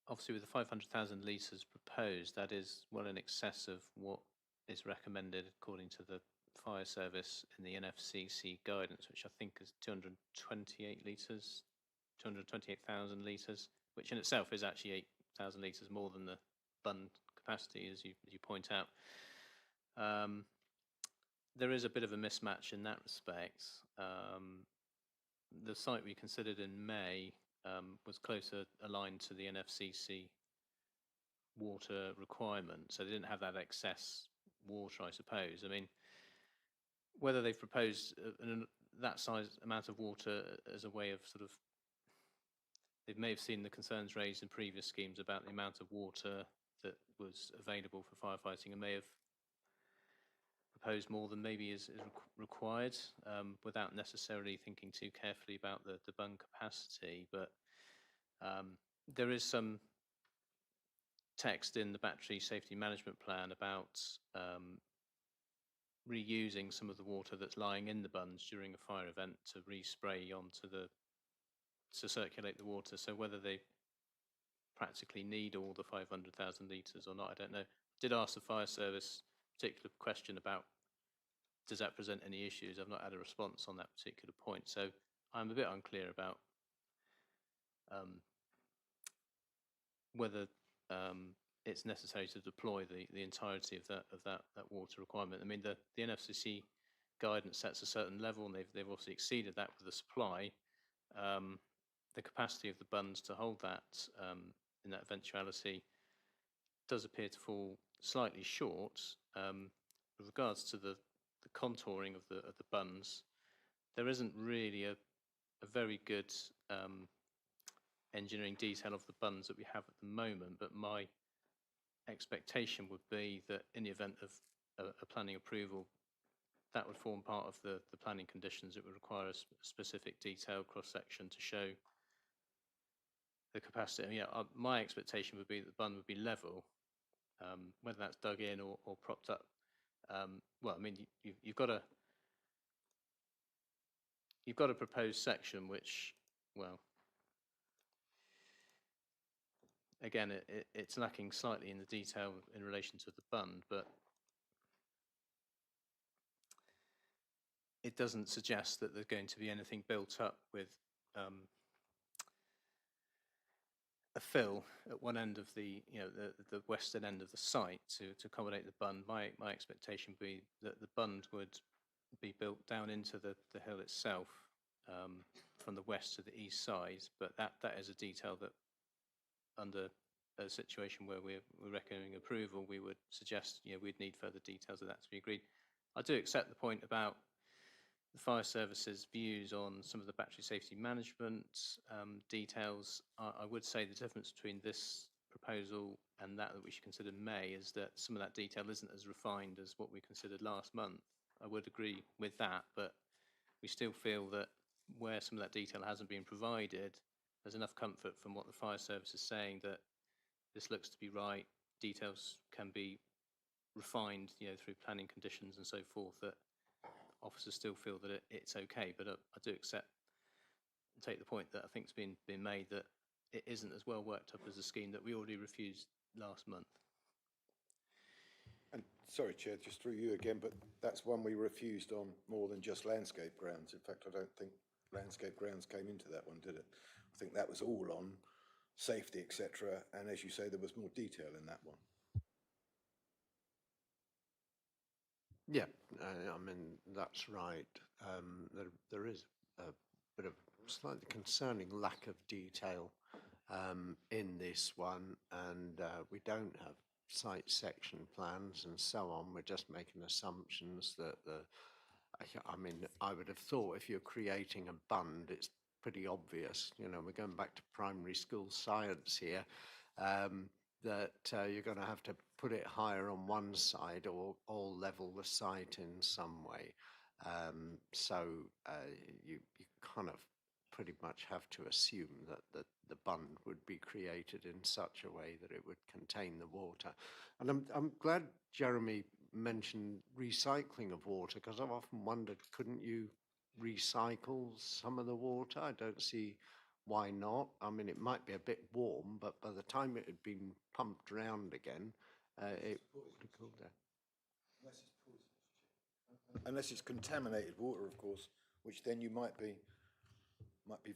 obviously with the 500,000 litres proposed, that is well in excess of what is recommended according to the fire service in the NFCC guidance, which I think is 228 litres, 228,000 litres, which in itself is actually 8,000 litres more than the bund capacity, as you point out. There is a bit of a mismatch in that respect. The site we considered in May was closer aligned to the NFCC water requirement, so they didn't have that excess water, I suppose. I mean, whether they've proposed that size amount of water as a way of sort of, they may have seen the concerns raised in previous schemes about the amount of water that was available for firefighting and may have proposed more than maybe is required, without necessarily thinking too carefully about the bung capacity. But there is some text in the battery safety management plan about reusing some of the water that's lying in the bunds during a fire event to respray onto to circulate the water. So whether they practically need all the 500,000 litres or not, I don't know. I did ask the fire service a particular question about, does that present any issues? I've not had a response on that particular point. So I'm a bit unclear about whether it's necessary to deploy the entirety of that water requirement. I mean, the NFCC guidance sets a certain level, and they've obviously exceeded that with the supply. The capacity of the bunds to hold that in that eventuality does appear to fall slightly short. With regards to the contouring of the bunds, there isn't really a very good engineering detail of the bunds that we have at the moment, but my expectation would be that in the event of a planning approval, that would form part of the planning conditions. It would require a specific detailed cross-section to show the capacity. And yeah, my expectation would be that the bund would be level, whether that's dug in or propped up. Well, I mean, you've got a proposed section which, well, again, it's lacking slightly in the detail in relation to the bund, but it doesn't suggest that there's going to be anything built up with a fill at one end of the western end of the site to accommodate the bund. My expectation would be that the bund would be built down into the hill itself, from the west to the east side, but that is a detail that, under a situation where we're recommending approval, we would suggest we'd need further details of that to be agreed. I do accept the point about the fire service's views on some of the battery safety management details. I would say the difference between this proposal and that we should consider in May is that some of that detail isn't as refined as what we considered last month. I would agree with that, but we still feel that where some of that detail hasn't been provided, there's enough comfort from what the fire service is saying that this looks to be right. Details can be refined, through planning conditions and so forth, that officers still feel that it's okay. But I do take the point that I think's been made, that it isn't as well worked up as a scheme that we already refused last month. And sorry, Chair, just through you again, but that's one we refused on more than just landscape grounds. In fact, I don't think landscape grounds came into that one, did it? I think that was all on safety, etc. And as you say, there was more detail in that one. Yeah, I mean, that's right. There is a bit of slightly concerning lack of detail in this one, and we don't have site section plans and so on. We're just making assumptions that I mean, I would have thought if you're creating a bund, it's pretty obvious. We're going back to primary school science here, that you're going to have to put it higher on one side or level the site in some way. So you kind of pretty much have to assume that the bund would be created in such a way that it would contain the water. And I'm glad Jeremy mentioned recycling of water, because I've often wondered, couldn't you recycle some of the water? I don't see why not. I mean, it might be a bit warm, but by the time it had been pumped around again, it would have cooled down. Unless it's contaminated water, of course, which then you might be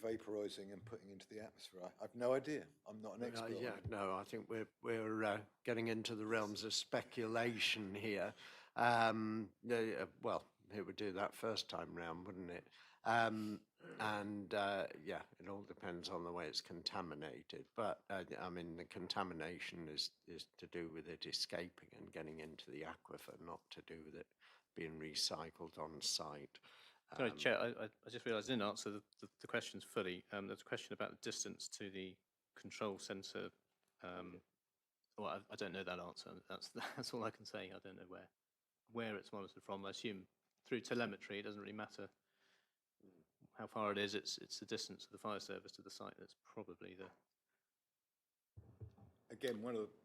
vaporising and putting into the atmosphere. I've no idea. I'm not an expert. Yeah, no, I think we're getting into the realms of speculation here. Well, it would do that first time round, wouldn't it? Yeah, it all depends on the way it's contaminated. But I mean, the contamination is to do with it escaping and getting into the aquifer, not to do with it being recycled on site. Sorry, Chair, I just realised I didn't answer the questions fully. There's a question about the distance to the control centre. Well, I don't know that answer. That's all I can say. I don't know where it's monitored from. I assume through telemetry, it doesn't really matter how far it is. It's the distance of the fire service to the site that's probably the. Again,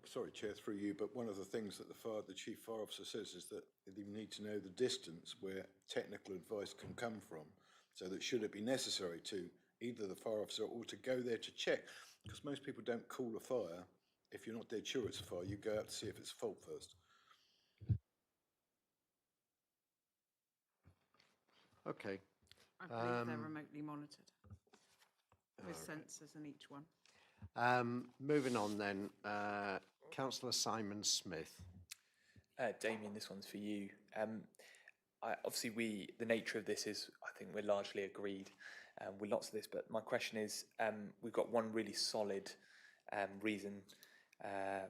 sorry, Chair, through you, but one of the things that the Chief Fire Officer says is that you need to know the distance where technical advice can come from, so that should it be necessary to either the fire officer or to go there to check, because most people don't call a fire if you're not dead sure it's a fire. You go out to see if it's a fault first. Okay. I believe they're remotely monitored with sensors in each one. Moving on then, Councillor Simon Smith. Damien, this one's for you. Obviously, the nature of this is, I think we're largely agreed with lots of this, but my question is, we've got one really solid reason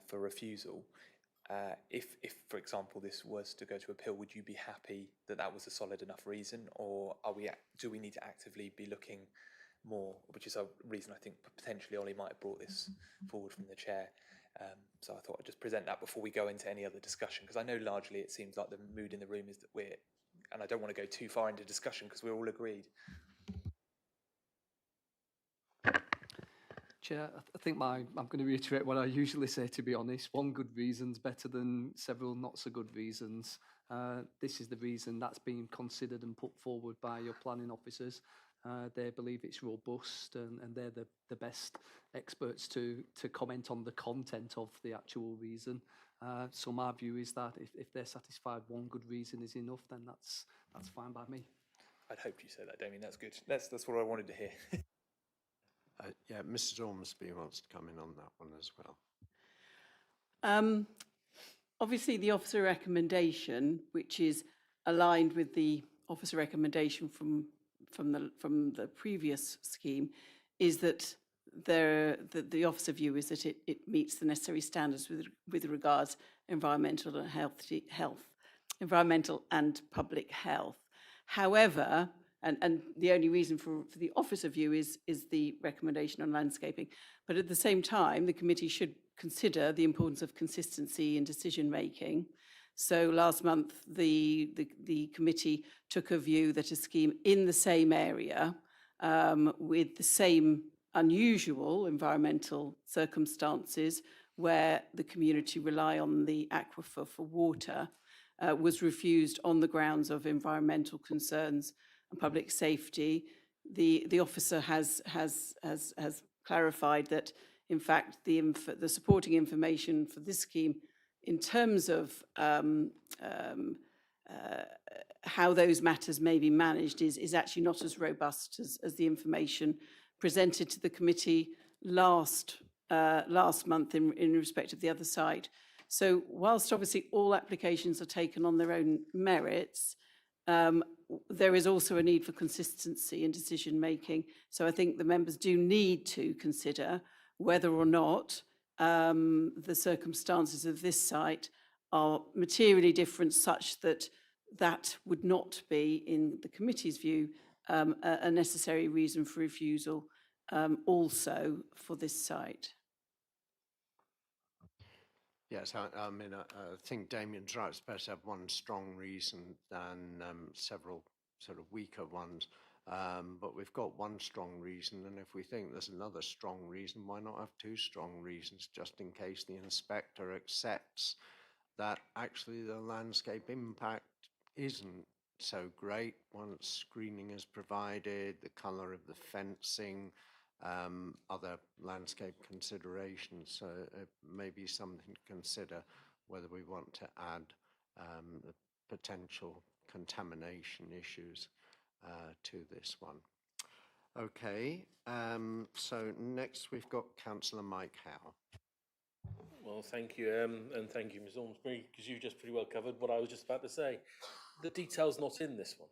for refusal. If, for example, this was to go to appeal, would you be happy that that was a solid enough reason, or do we need to actively be looking more, which is a reason I think potentially Ollie might have brought this forward from the chair. So I thought I'd just present that before we go into any other discussion, because I know largely it seems like the mood in the room is that and I don't want to go too far into discussion because we're all agreed. Chair, I think I'm going to reiterate what I usually say, to be honest. One good reason's better than several not so good reasons. This is the reason that's being considered and put forward by your planning officers. They believe it's robust, and they're the best experts to comment on the content of the actual reason. So my view is that if they're satisfied one good reason is enough, then that's fine by me. I'd hoped you said that, Damien. That's good. That's what I wanted to hear. Yeah, Mrs. Ormsby wants to come in on that one as well. Obviously, the officer recommendation, which is aligned with the officer recommendation from the previous scheme, is that the officer view is that it meets the necessary standards with regards environmental and public health. However, and the only reason for the officer view is the recommendation on landscaping. But at the same time, the committee should consider the importance of consistency in decision making. So last month, the committee took a view that a scheme in the same area with the same unusual environmental circumstances where the community rely on the aquifer for water was refused on the grounds of environmental concerns and public safety. The officer has clarified that, in fact, the supporting information for this scheme in terms of how those matters may be managed is actually not as robust as the information presented to the committee last month in respect of the other side. So whilst obviously all applications are taken on their own merits, there is also a need for consistency in decision making. So I think the members do need to consider whether or not the circumstances of this site are materially different, such that that would not be, in the committee's view, a necessary reason for refusal also for this site. Yes, I mean, I think Damien's right. It's better to have one strong reason than several sort of weaker ones. But we've got one strong reason, and if we think there's another strong reason, why not have two strong reasons, just in case the inspector accepts that actually the landscape impact isn't so great once screening is provided, the colour of the fencing, other landscape considerations. So it may be something to consider whether we want to add the potential contamination issues to this one. Okay, so next we've got Councillor Mike Howe. Well, thank you, and thank you, Ms. Ormsby, because you just pretty well covered what I was just about to say. the detail's not in this one.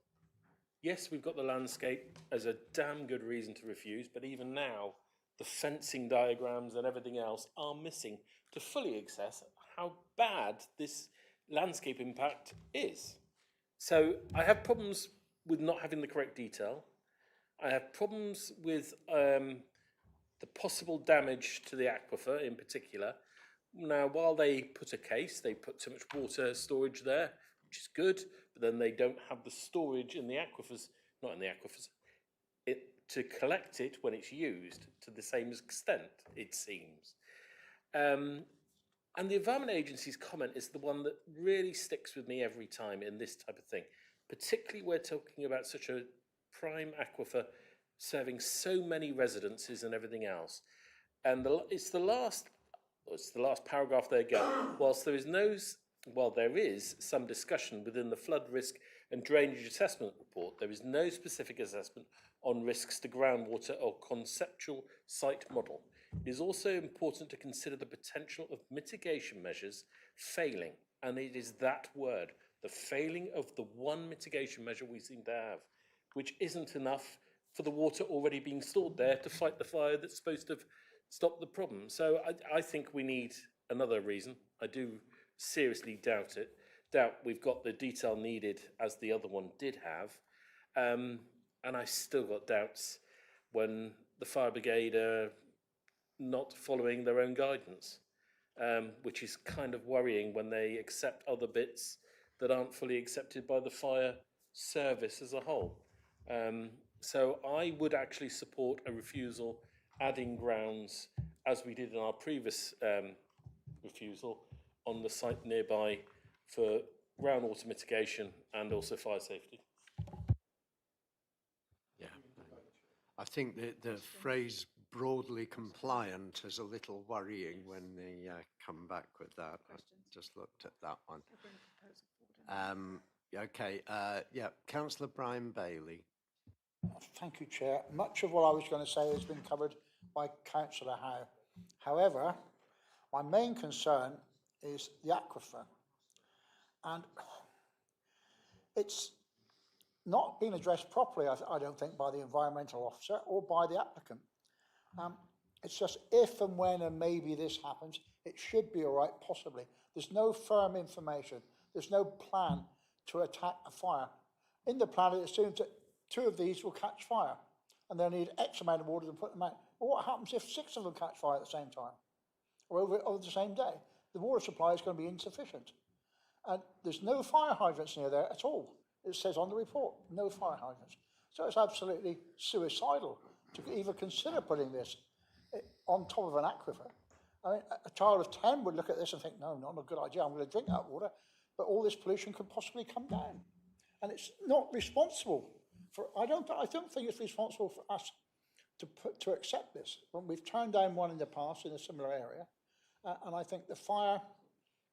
Yes, we've got the landscape as a damn good reason to refuse, but even now, the fencing diagrams and everything else are missing to fully assess how bad this landscape impact is. So I have problems with not having the correct detail. I have problems with the possible damage to the aquifer in particular. Now, while they put a case, they put too much water storage there, which is good, but then they don't have the storage in the aquifers, not in the aquifers, to collect it when it's used to the same extent, it seems. And the Environment Agency's comment is the one that really sticks with me every time in this type of thing, particularly we're talking about such a prime aquifer serving so many residences and everything else. And it's the last paragraph there again. Whilst there is some discussion within the flood risk and drainage assessment report, there is no specific assessment on risks to groundwater or conceptual site model. It is also important to consider the potential of mitigation measures failing, and it is that word, the failing of the one mitigation measure we seem to have, which isn't enough for the water already being stored there to fight the fire that's supposed to stop the problem. So I think we need another reason. I do seriously doubt we've got the detail needed as the other one did have. And I still got doubts when the fire brigade are not following their own guidance, which is kind of worrying when they accept other bits that aren't fully accepted by the fire service as a whole. So I would actually support a refusal adding grounds, as we did in our previous refusal, on the site nearby for groundwater mitigation and also fire safety. Yeah. I think that the phrase broadly compliant is a little worrying when they come back with that. I just looked at that one. Okay, yeah, Councillor Brian Bailey. Thank you, Chair. Much of what I was going to say has been covered by Councillor Howe. However, my main concern is the aquifer. And it's not been addressed properly, I don't think, by the environmental officer or by the applicant. It's just if and when and maybe this happens, it should be all right, possibly. There's no firm information. There's no plan to attack a fire. In the plan, it assumes that 2 of these will catch fire, and they'll need X amount of water to put them out. Well, what happens if 6 of them catch fire at the same time, or over the same day? The water supply is going to be insufficient. And there's no fire hydrants near there at all. It says on the report, no fire hydrants. So it's absolutely suicidal to even consider putting this on top of an aquifer. I mean, a child of 10 would look at this and think, no, not a good idea, I'm going to drink that water, but all this pollution could possibly come down. And it's not responsible for, I don't think it's responsible for us to accept this. When we've turned down one in the past in a similar area, and I think the fire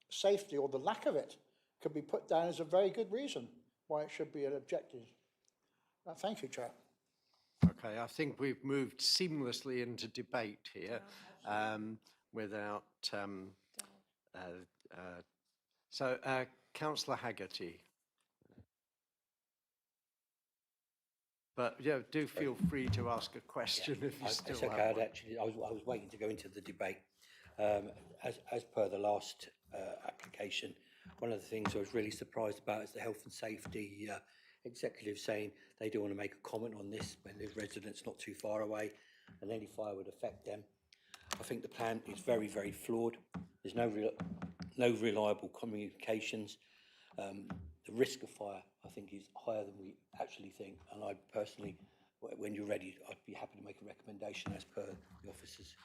safety, or the lack of it, could be put down as a very good reason why it should be an objective. Thank you, Chair. Okay, I think we've moved seamlessly into debate here without... Councillor Haggerty. But yeah, do feel free to ask a question if you still have okay, one. I was waiting to go into the debate. As per the last application, one of the things I was really surprised about is the health and safety executive saying they do want to make a comment on this when the resident's not too far away and any fire would affect them. I think the plan is very, very flawed. There's no reliable communications. The risk of fire, I think, is higher than we actually think. And I personally, when you're ready, I'd be happy to make a recommendation as per the officers.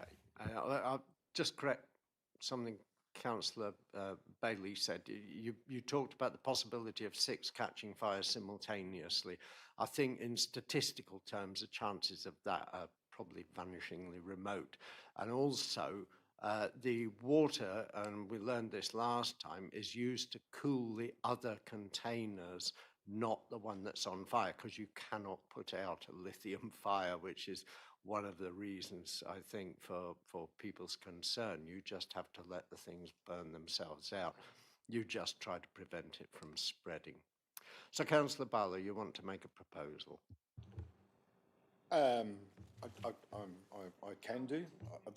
Okay, I'll just correct something Councillor Bailey said. You talked about the possibility of 6 catching fire simultaneously. I think in statistical terms, the chances of that are probably vanishingly remote. And also, the water, and we learned this last time, is used to cool the other containers, not the one that's on fire, because you cannot put out a lithium fire, which is one of the reasons, I think, for people's concern. You just have to let the things burn themselves out. You just try to prevent it from spreading. So Councillor Barlow, you want to make a proposal? I can do.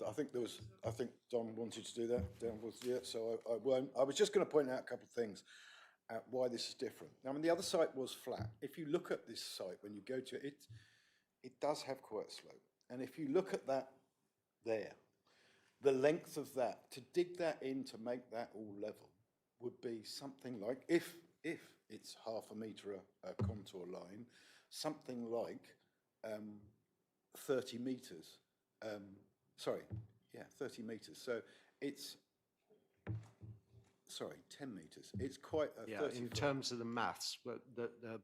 I think there was. I think Don wanted to do that. Don was, yeah. So I won't. I was just going to point out a couple of things why this is different. Now, I mean, the other site was flat. If you look at this site when you go to it, it does have quite a slope. And if you look at that there, the length of that to dig that in to make that all level would be something like if it's 0.5 metre a contour line, something like 30 metres. 30 metres. So it's, 10 metres. It's quite a 30 in foot. terms of the maths, but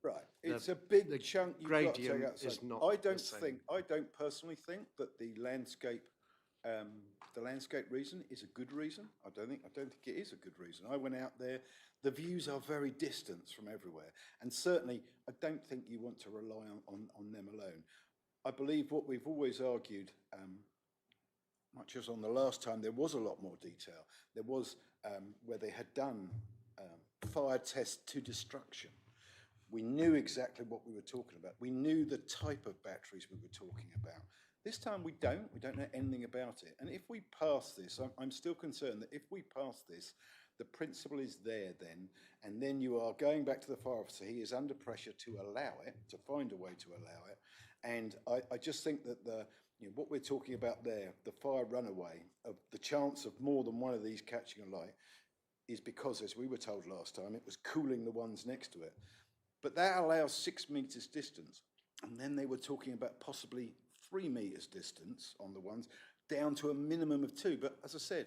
Right, it's a big chunk you've got to take gradient outside. is not I the don't same. think, I don't personally think that the landscape reason is a good reason. I don't think it is a good reason. I went out there, the views are very distant from everywhere. And certainly, I don't think you want to rely on them alone. I believe what we've always argued, much as on the last time, there was a lot more detail. There was where they had done fire tests to destruction. We knew exactly what we were talking about. We knew the type of batteries we were talking about. This time we don't know anything about it. And if we pass this, I'm still concerned that if we pass this, the principle is there then, and then you are going back to the fire officer, he is under pressure to allow it, to find a way to allow it. And I just think that what we're talking about there, the fire runaway, of the chance of more than one of these catching alight, is because, as we were told last time, it was cooling the ones next to it. But that allows 6 metres distance. And then they were talking about possibly 3 metres distance on the ones, down to a minimum of 2. But as I said,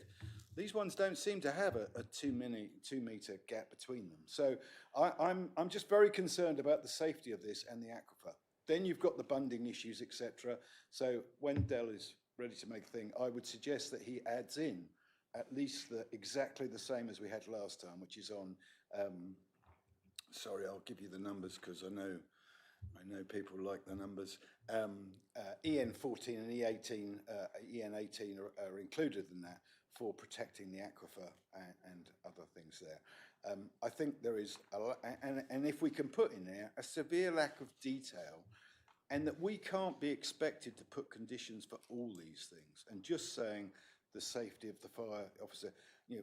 these ones don't seem to have a 2 metre gap between them. So I'm just very concerned about the safety of this and the aquifer. Then you've got the bunding issues, etc. So when Dell is ready to make a thing, I would suggest that he adds in at least exactly the same as we had last time, which is on, sorry, I'll give you the numbers because I know people like the numbers. EN14 and EN18 are included in that for protecting the aquifer and other things there. I think there is, and if we can put in there a severe lack of detail, and that we can't be expected to put conditions for all these things, and just saying the safety of the fire officer.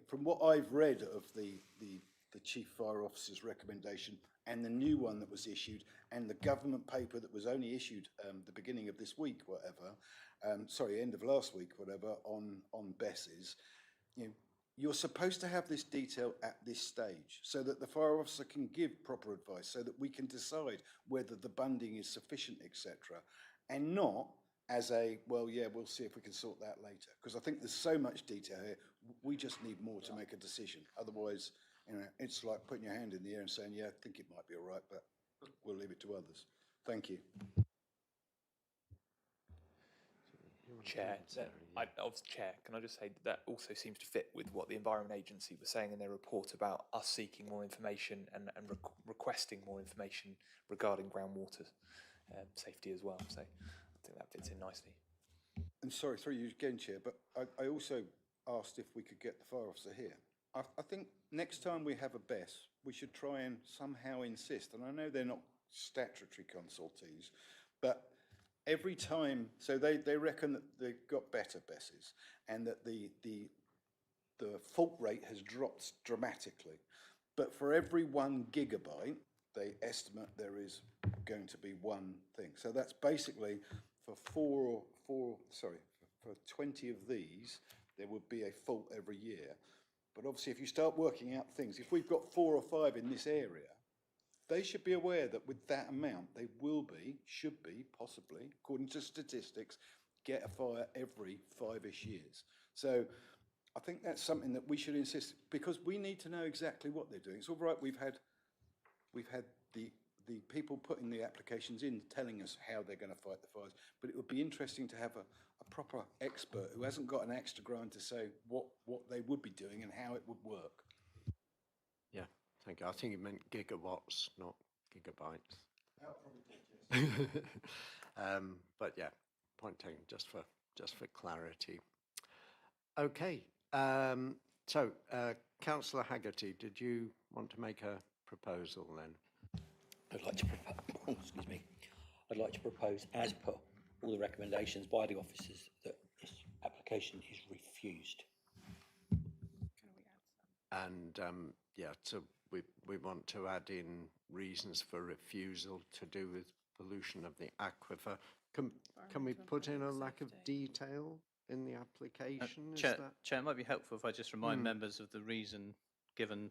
From what I've read of the Chief Fire Officer's recommendation and the new one that was issued and the government paper that was only issued the beginning of this week, end of last week, on BESSes, you're supposed to have this detail at this stage so that the fire officer can give proper advice, so that we can decide whether the bunding is sufficient, etc. And not as we'll see if we can sort that later. Because I think there's so much detail here, we just need more to make a decision. Otherwise, it's like putting your hand in the air and saying, yeah, I think it might be all right, but we'll leave it to others. Thank you. Chair, Chair, can I just say that also seems to fit with what the Environment Agency was saying in their report about us seeking more information and requesting more information regarding groundwater safety as well. So I think that fits in nicely. And sorry, through you again, Chair, but I also asked if we could get the fire officer here. I think next time we have a BESS, we should try and somehow insist, and I know they're not statutory consultees, but every time, so they reckon that they've got better BESSes and that the fault rate has dropped dramatically. But for every 1 gigabyte, they estimate there is going to be one thing. So that's basically for 20 of these, there would be a fault every year. But obviously, if you start working out things, if we've got 4 or 5 in this area, they should be aware that with that amount, they should be, possibly, according to statistics, get a fire every 5-ish years. So I think that's something that we should insist, because we need to know exactly what they're doing. It's all right, we've had the people putting the applications in telling us how they're going to fight the fires, but it would be interesting to have a proper expert who hasn't got an axe to grind to say what they would be doing and how it would work. Yeah, thank you. I think you meant gigawatts, not gigabytes. But yeah, point taken, just for clarity. Okay, So, Councillor Haggerty, did you want to make a proposal then? I'd like to propose, excuse me, I'd like to propose, as per all the recommendations by the officers, that this application is refused. And yeah, so we want to add in reasons for refusal to do with pollution of the aquifer. Can we put in a lack of detail in the application? Is Chair, that? Chair, it might be helpful if I just remind Hmm. members of the reason given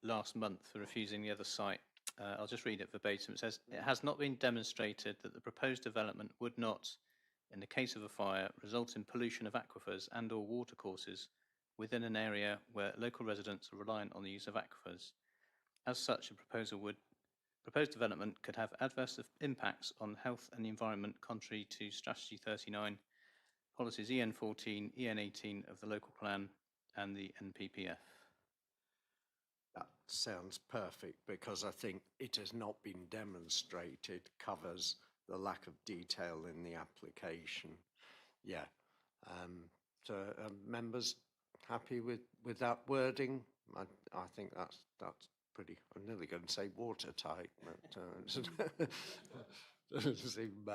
last month for refusing the other site. I'll just read it verbatim. It says, "It has not been demonstrated that the proposed development would not, in the case of a fire, result in pollution of aquifers and/or watercourses within an area where local residents are reliant on the use of aquifers. As such, a proposed development could have adverse impacts on health and the environment contrary to Strategy 39, policies EN14, EN18 of the local plan and the NPPF." That sounds perfect, because I think it has not been demonstrated covers the lack of detail in the application. Yeah. So members happy with that wording? I think that's pretty, I'm nearly going to say watertight, but doesn't seem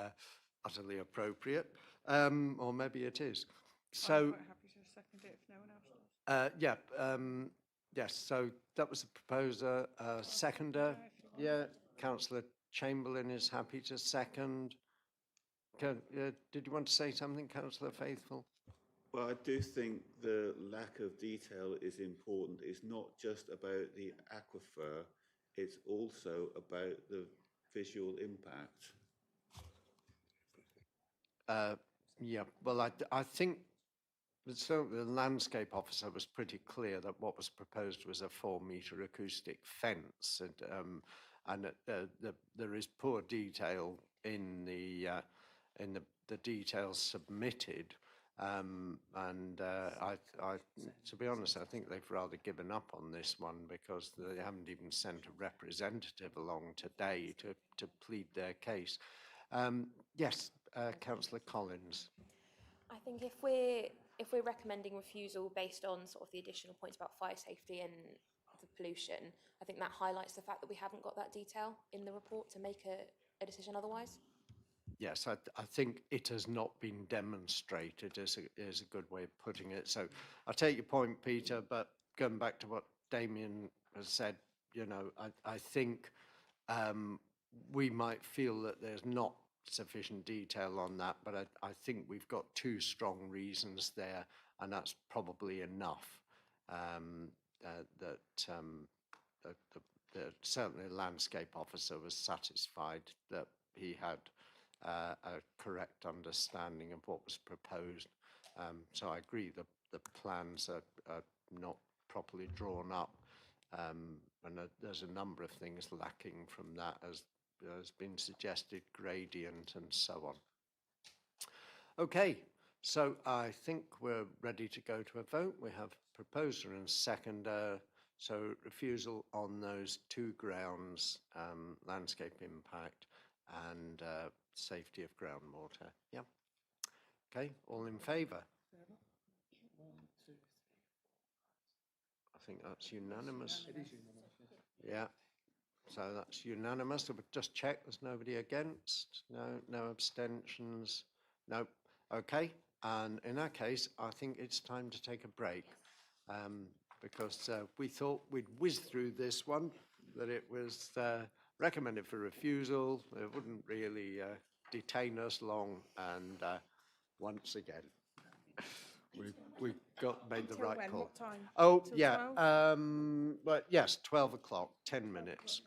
utterly appropriate. Or maybe it is. So, I'm quite happy to second it if no one else does. yeah, yes, so that was the proposer. Seconder, yeah, Councillor Chamberlain is happy to second. Did you want to say something, Councillor Faithful? Well, I do think the lack of detail is important. It's not just about the aquifer, it's also about the visual impact. Yeah, well, I think so the landscape officer was pretty clear that what was proposed was a 4-metre acoustic fence, and there is poor detail in the details submitted. To be honest, I think they've rather given up on this one, because they haven't even sent a representative along today to plead their case. Yes, Councillor Collins. I think if we're recommending refusal based on sort of the additional points about fire safety and the pollution, I think that highlights the fact that we haven't got that detail in the report to make a decision otherwise. Yes, I think it has not been demonstrated is a good way of putting it. So I take your point, Peter, but going back to what Damien has said, you know, I think we might feel that there's not sufficient detail on that, but I think we've got 2 strong reasons there, and that's probably enough. Certainly the landscape officer was satisfied that he had a correct understanding of what was proposed. So I agree that the plans are not properly drawn up, and there's a number of things lacking from that, as has been suggested, gradient and so on. Okay, so I think we're ready to go to a vote. We have proposer and seconder, so refusal on those 2 grounds, landscape impact and safety of groundwater. Yeah. Okay, all in favour? I think that's unanimous. It is unanimous. Yeah. So that's unanimous. So we'll just check there's nobody against. No abstentions. No. Okay. And in that case, I think it's time to take a break, because we thought we'd whiz through this one, that it was recommended for refusal. It wouldn't really detain us long, and once again, we made the Until right when? call. What time? Oh, Till yeah. 12? But yes, 12 o'clock, 10 minutes.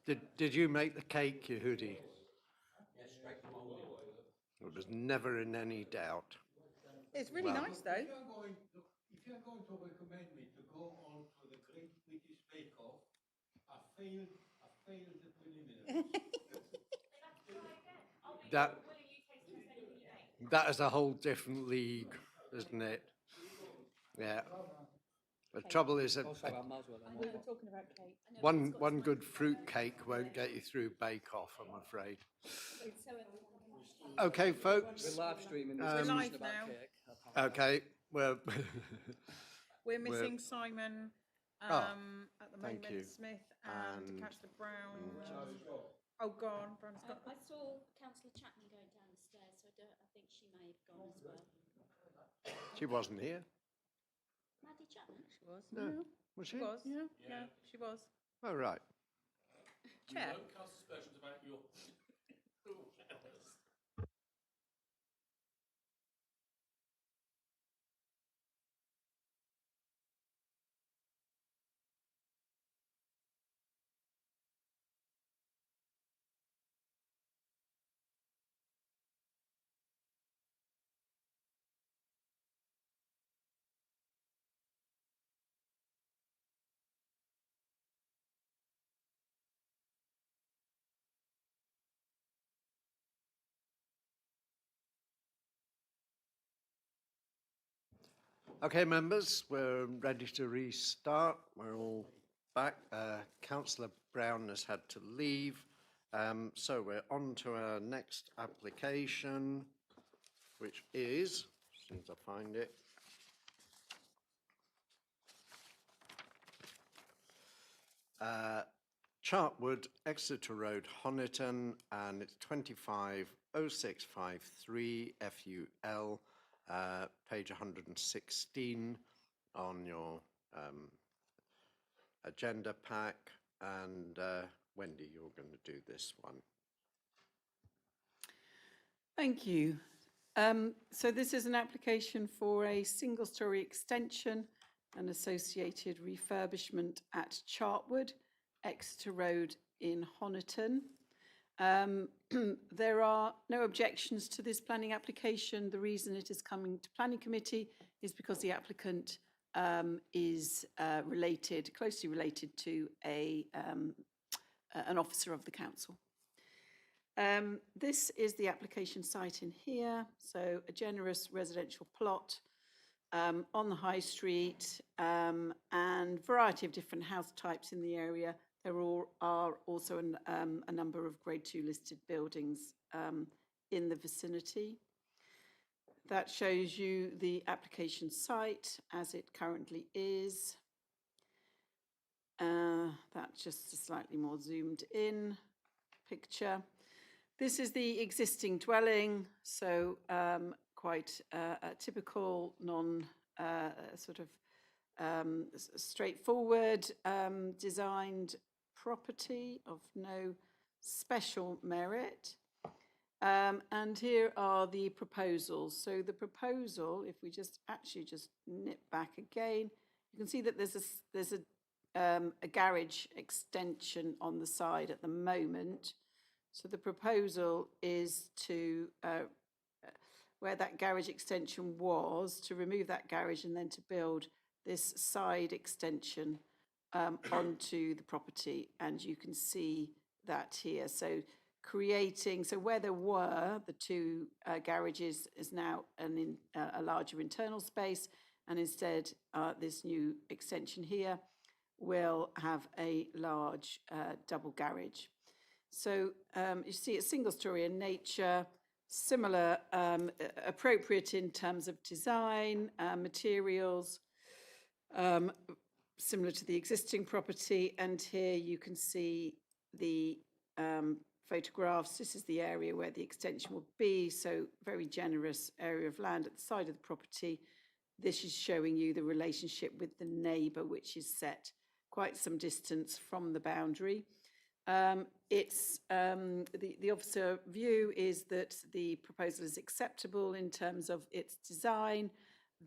Did you make the cake, Yehudi? It was never in any doubt. It's really Well, nice though. If you're going to recommend me to go on to the Great British Bake Off, I failed the preliminary. That is a whole different league, isn't it? Yeah. The trouble is that We were talking about cake. one good fruit cake won't get you through Bake Off, I'm afraid. Okay, folks. We're live streaming this Um, discussion Live about now. cake. Okay, well. We're missing Simon Oh, at the thank moment, you. Smith and And- Councillor Brown. Oh, gone. Brown's got. I saw Councillor Chapman going down the stairs, so I think she may have gone as well. She wasn't here. Maddie Chapman? She was. No. Was she? She was. Yeah, she was. Oh, right. Chair. cast aspersions about your. Okay, members, we're ready to restart. We're all back. Councillor Brown has had to leave. So we're on to our next application, which is, as soon as I find it, Chartwood, Exeter Road, Honiton, and it's 250653 FUL, page 116 on your agenda pack. And Wendy, you're going to do this one. Thank you. So this is an application for a single-storey extension and associated refurbishment at Chartwood, Exeter Road in Honiton. There are no objections to this planning application. The reason it is coming to planning committee is because the applicant is closely related to an officer of the council. This is the application site in here, so a generous residential plot on the high street and variety of different house types in the area. There are also a number of Grade 2 listed buildings in the vicinity. That shows you the application site as it currently is. That's just a slightly more zoomed in picture. This is the existing dwelling, so quite a typical straightforward designed property of no special merit. And here are the proposals. So the proposal, if we just nip back again, you can see that there's a garage extension on the side at the moment. So the proposal is to, where that garage extension was, to remove that garage and then to build this side extension onto the property. And you can see that here. So where there were the two garages is now a larger internal space. And instead, this new extension here will have a large double garage. So you see it's single story in nature, similar, appropriate in terms of design, materials, similar to the existing property. And here you can see the photographs. This is the area where the extension will be. So very generous area of land at the side of the property. This is showing you the relationship with the neighbour, which is set quite some distance from the boundary. The officer view is that the proposal is acceptable in terms of its design.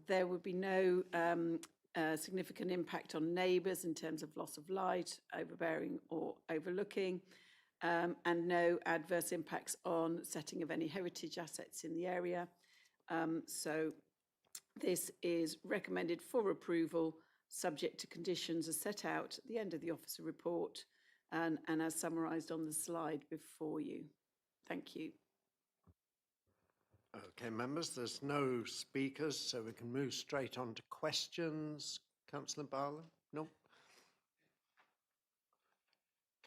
There would be no significant impact on neighbours in terms of loss of light, overbearing or overlooking, and no adverse impacts on setting of any heritage assets in the area. So this is recommended for approval, subject to conditions as set out at the end of the officer report and as summarised on the slide before you. Thank you. Okay, members, there's no speakers, so we can move straight on to questions. Councillor Barlow? No?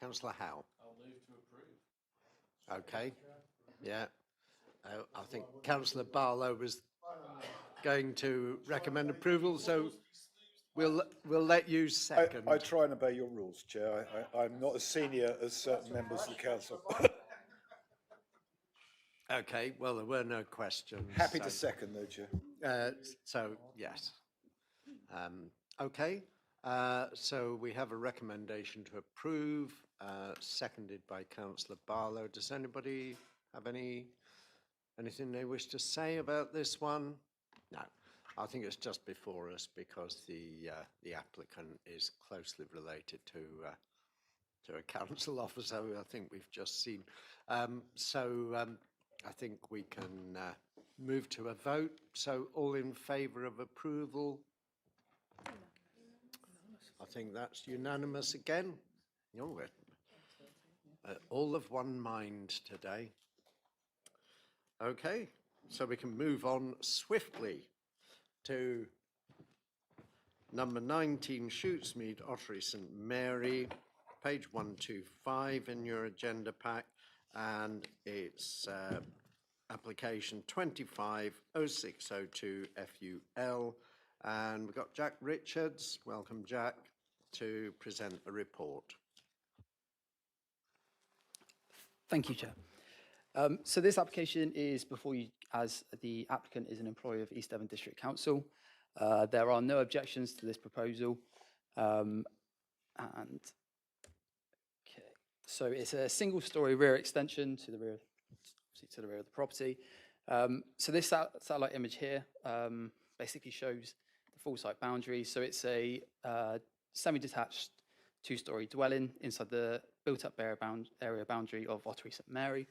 Councillor Howe? I'll move to approve. Okay, yeah. I think Councillor Barlow was going to recommend approval, so we'll let you second. I try and obey your rules, Chair. I'm not as senior as certain members of the council. Okay, well, there were no questions. Happy to second, though, Chair. So, yes. Okay, so we have a recommendation to approve, seconded by Councillor Barlow. Does anybody have anything they wish to say about this one? No, I think it's just before us because the applicant is closely related to a council officer who I think we've just seen. I think we can move to a vote. So all in favour of approval? I think that's unanimous again. Oh, we're all of one mind today. Okay, so we can move on swiftly to number 19, Shootsmead, Ottery St Mary, page 125 in your agenda pack, and it's application 250602 FUL, and we've got Jack Richards, welcome Jack, to present the report. Thank you, Chair. So this application is before you as the applicant is an employee of East Devon District Council. There are no objections to this proposal. So it's a single-storey rear extension to the rear of the property. So this satellite image here basically shows the full site boundary. So it's a semi-detached two-storey dwelling inside the built-up area boundary of Ottery St Mary.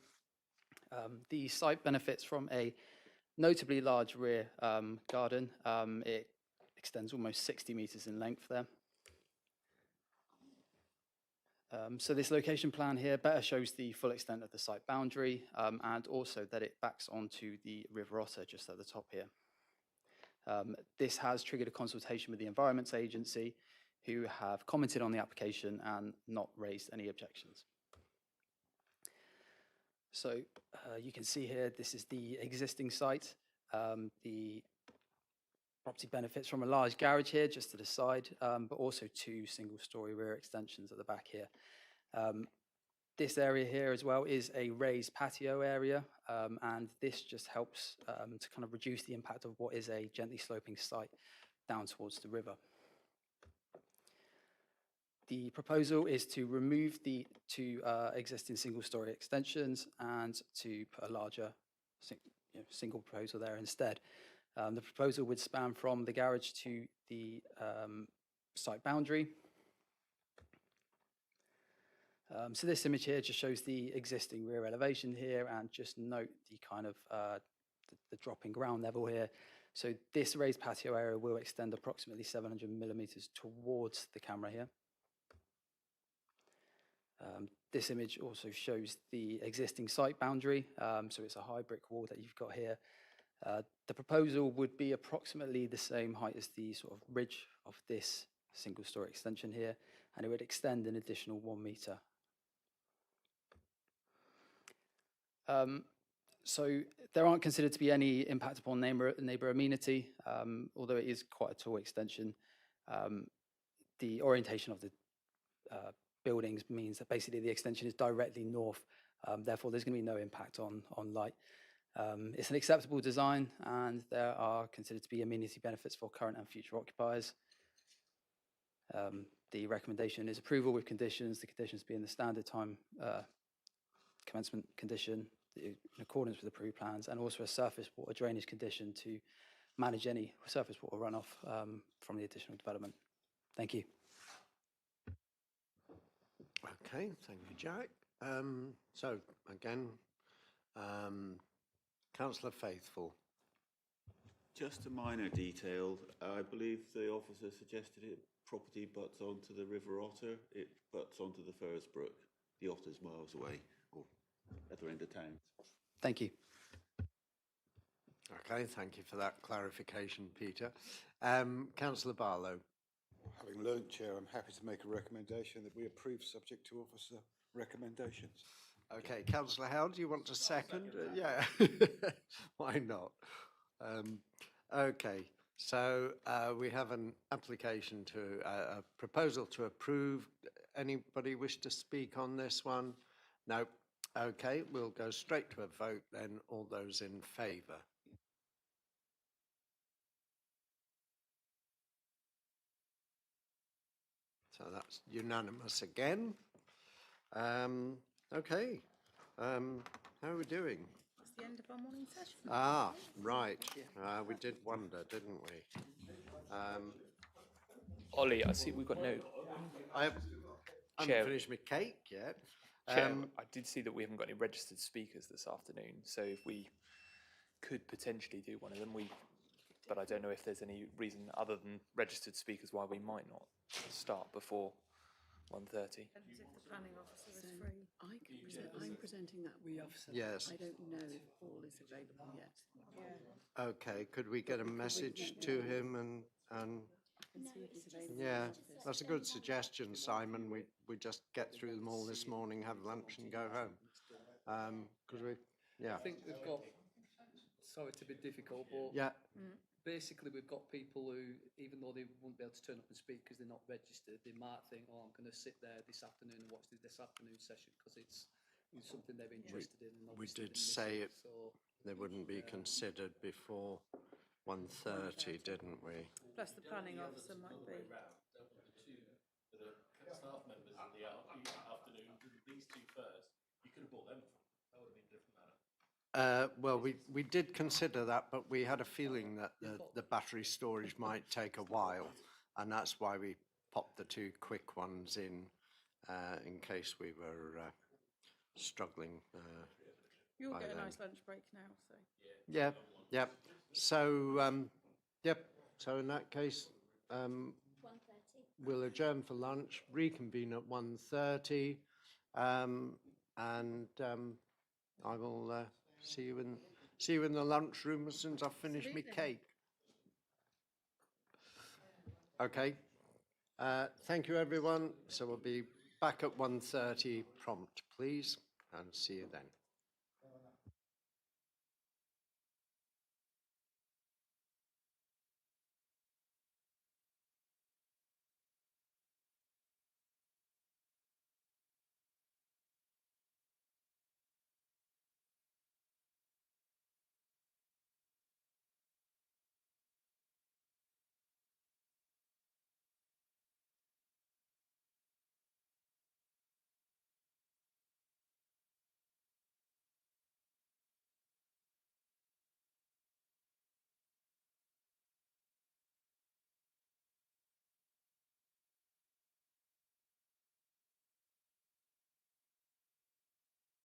The site benefits from a notably large rear garden. It extends almost 60 metres in length there. So this location plan here better shows the full extent of the site boundary and also that it backs onto the River Otter just at the top here. This has triggered a consultation with the Environments Agency, who have commented on the application and not raised any objections. So you can see here, this is the existing site. The property benefits from a large garage here just to the side, but also two single-storey rear extensions at the back here. This area here as well is a raised patio area, and this just helps to kind of reduce the impact of what is a gently sloping site down towards the river. The proposal is to remove the two existing single-storey extensions and to put a larger single proposal there instead. The proposal would span from the garage to the site boundary. So this image here just shows the existing rear elevation here, and just note the kind of the drop in ground level here. So this raised patio area will extend approximately 700 millimetres towards the camera here. This image also shows the existing site boundary, so it's a high brick wall that you've got here. The proposal would be approximately the same height as the sort of ridge of this single-storey extension here, and it would extend an additional 1 metre. So there aren't considered to be any impact upon neighbour amenity, although it is quite a tall extension. The orientation of the buildings means that basically the extension is directly north, therefore there's going to be no impact on light. It's an acceptable design, and there are considered to be amenity benefits for current and future occupiers. The recommendation is approval with conditions, the conditions being the standard time commencement condition in accordance with approved plans, and also a surface water drainage condition to manage any surface water runoff from the additional development. Thank you. Okay, thank you, Jack. So again, Councillor Faithful. Just a minor detail. I believe the officer suggested it property butts onto the River Otter. It butts onto the Fursbrook. The Otter's miles away, or other end of town. Thank you. Okay, thank you for that clarification, Peter. Councillor Barlow. Having learnt, Chair, I'm happy to make a recommendation that we approve subject to officer recommendations. Okay, Councillor Howe, do you want to second? Yeah, why not? Okay, so we have an application to, a proposal to approve. Anybody wish to speak on this one? No. Okay, we'll go straight to a vote then. All those in favour? So that's unanimous again. Okay, how are we doing? It's the end of our morning session. Ah, right. We did wonder, didn't we? Ollie, I see we've got no. I haven't Chair. finished my cake yet. Chair, I did see that we haven't got any registered speakers this afternoon, so if we could potentially do one of them, but I don't know if there's any reason other than registered speakers why we might not start before 1:30. Depends if the planning officer is free. I'm presenting that. Yes. I don't know if Paul is available yet. Yeah. Okay, could we get a message to him and And see if he's available. yeah, that's a good suggestion, Simon. We just get through them all this morning, have lunch and go home. Because yeah. I think we've got, sorry to be difficult, but Yeah. basically we've got people who, even though they won't be able to turn up and speak because they're not registered, they might think, oh, I'm going to sit there this afternoon and watch this afternoon session because it's something they're interested in. And We obviously did they're missing say it, so they wouldn't be considered before 1:30, didn't we? Plus the planning officer might be. Staff members in the afternoon, these two first, you could have brought them. That would have been a different matter. Well, we did consider that, but we had a feeling that the battery storage might take a while, and that's why we popped the two quick ones in case we were struggling. You'll by get a then. nice lunch break now, so. Yeah, yep. So, yep. So in that case, 1:30. we'll adjourn for lunch, reconvene at 1:30, and I will see you in the lunchroom as soon as I've finished my cake. Okay. Thank you, everyone. So we'll be back at 1:30 prompt, please, and see you then.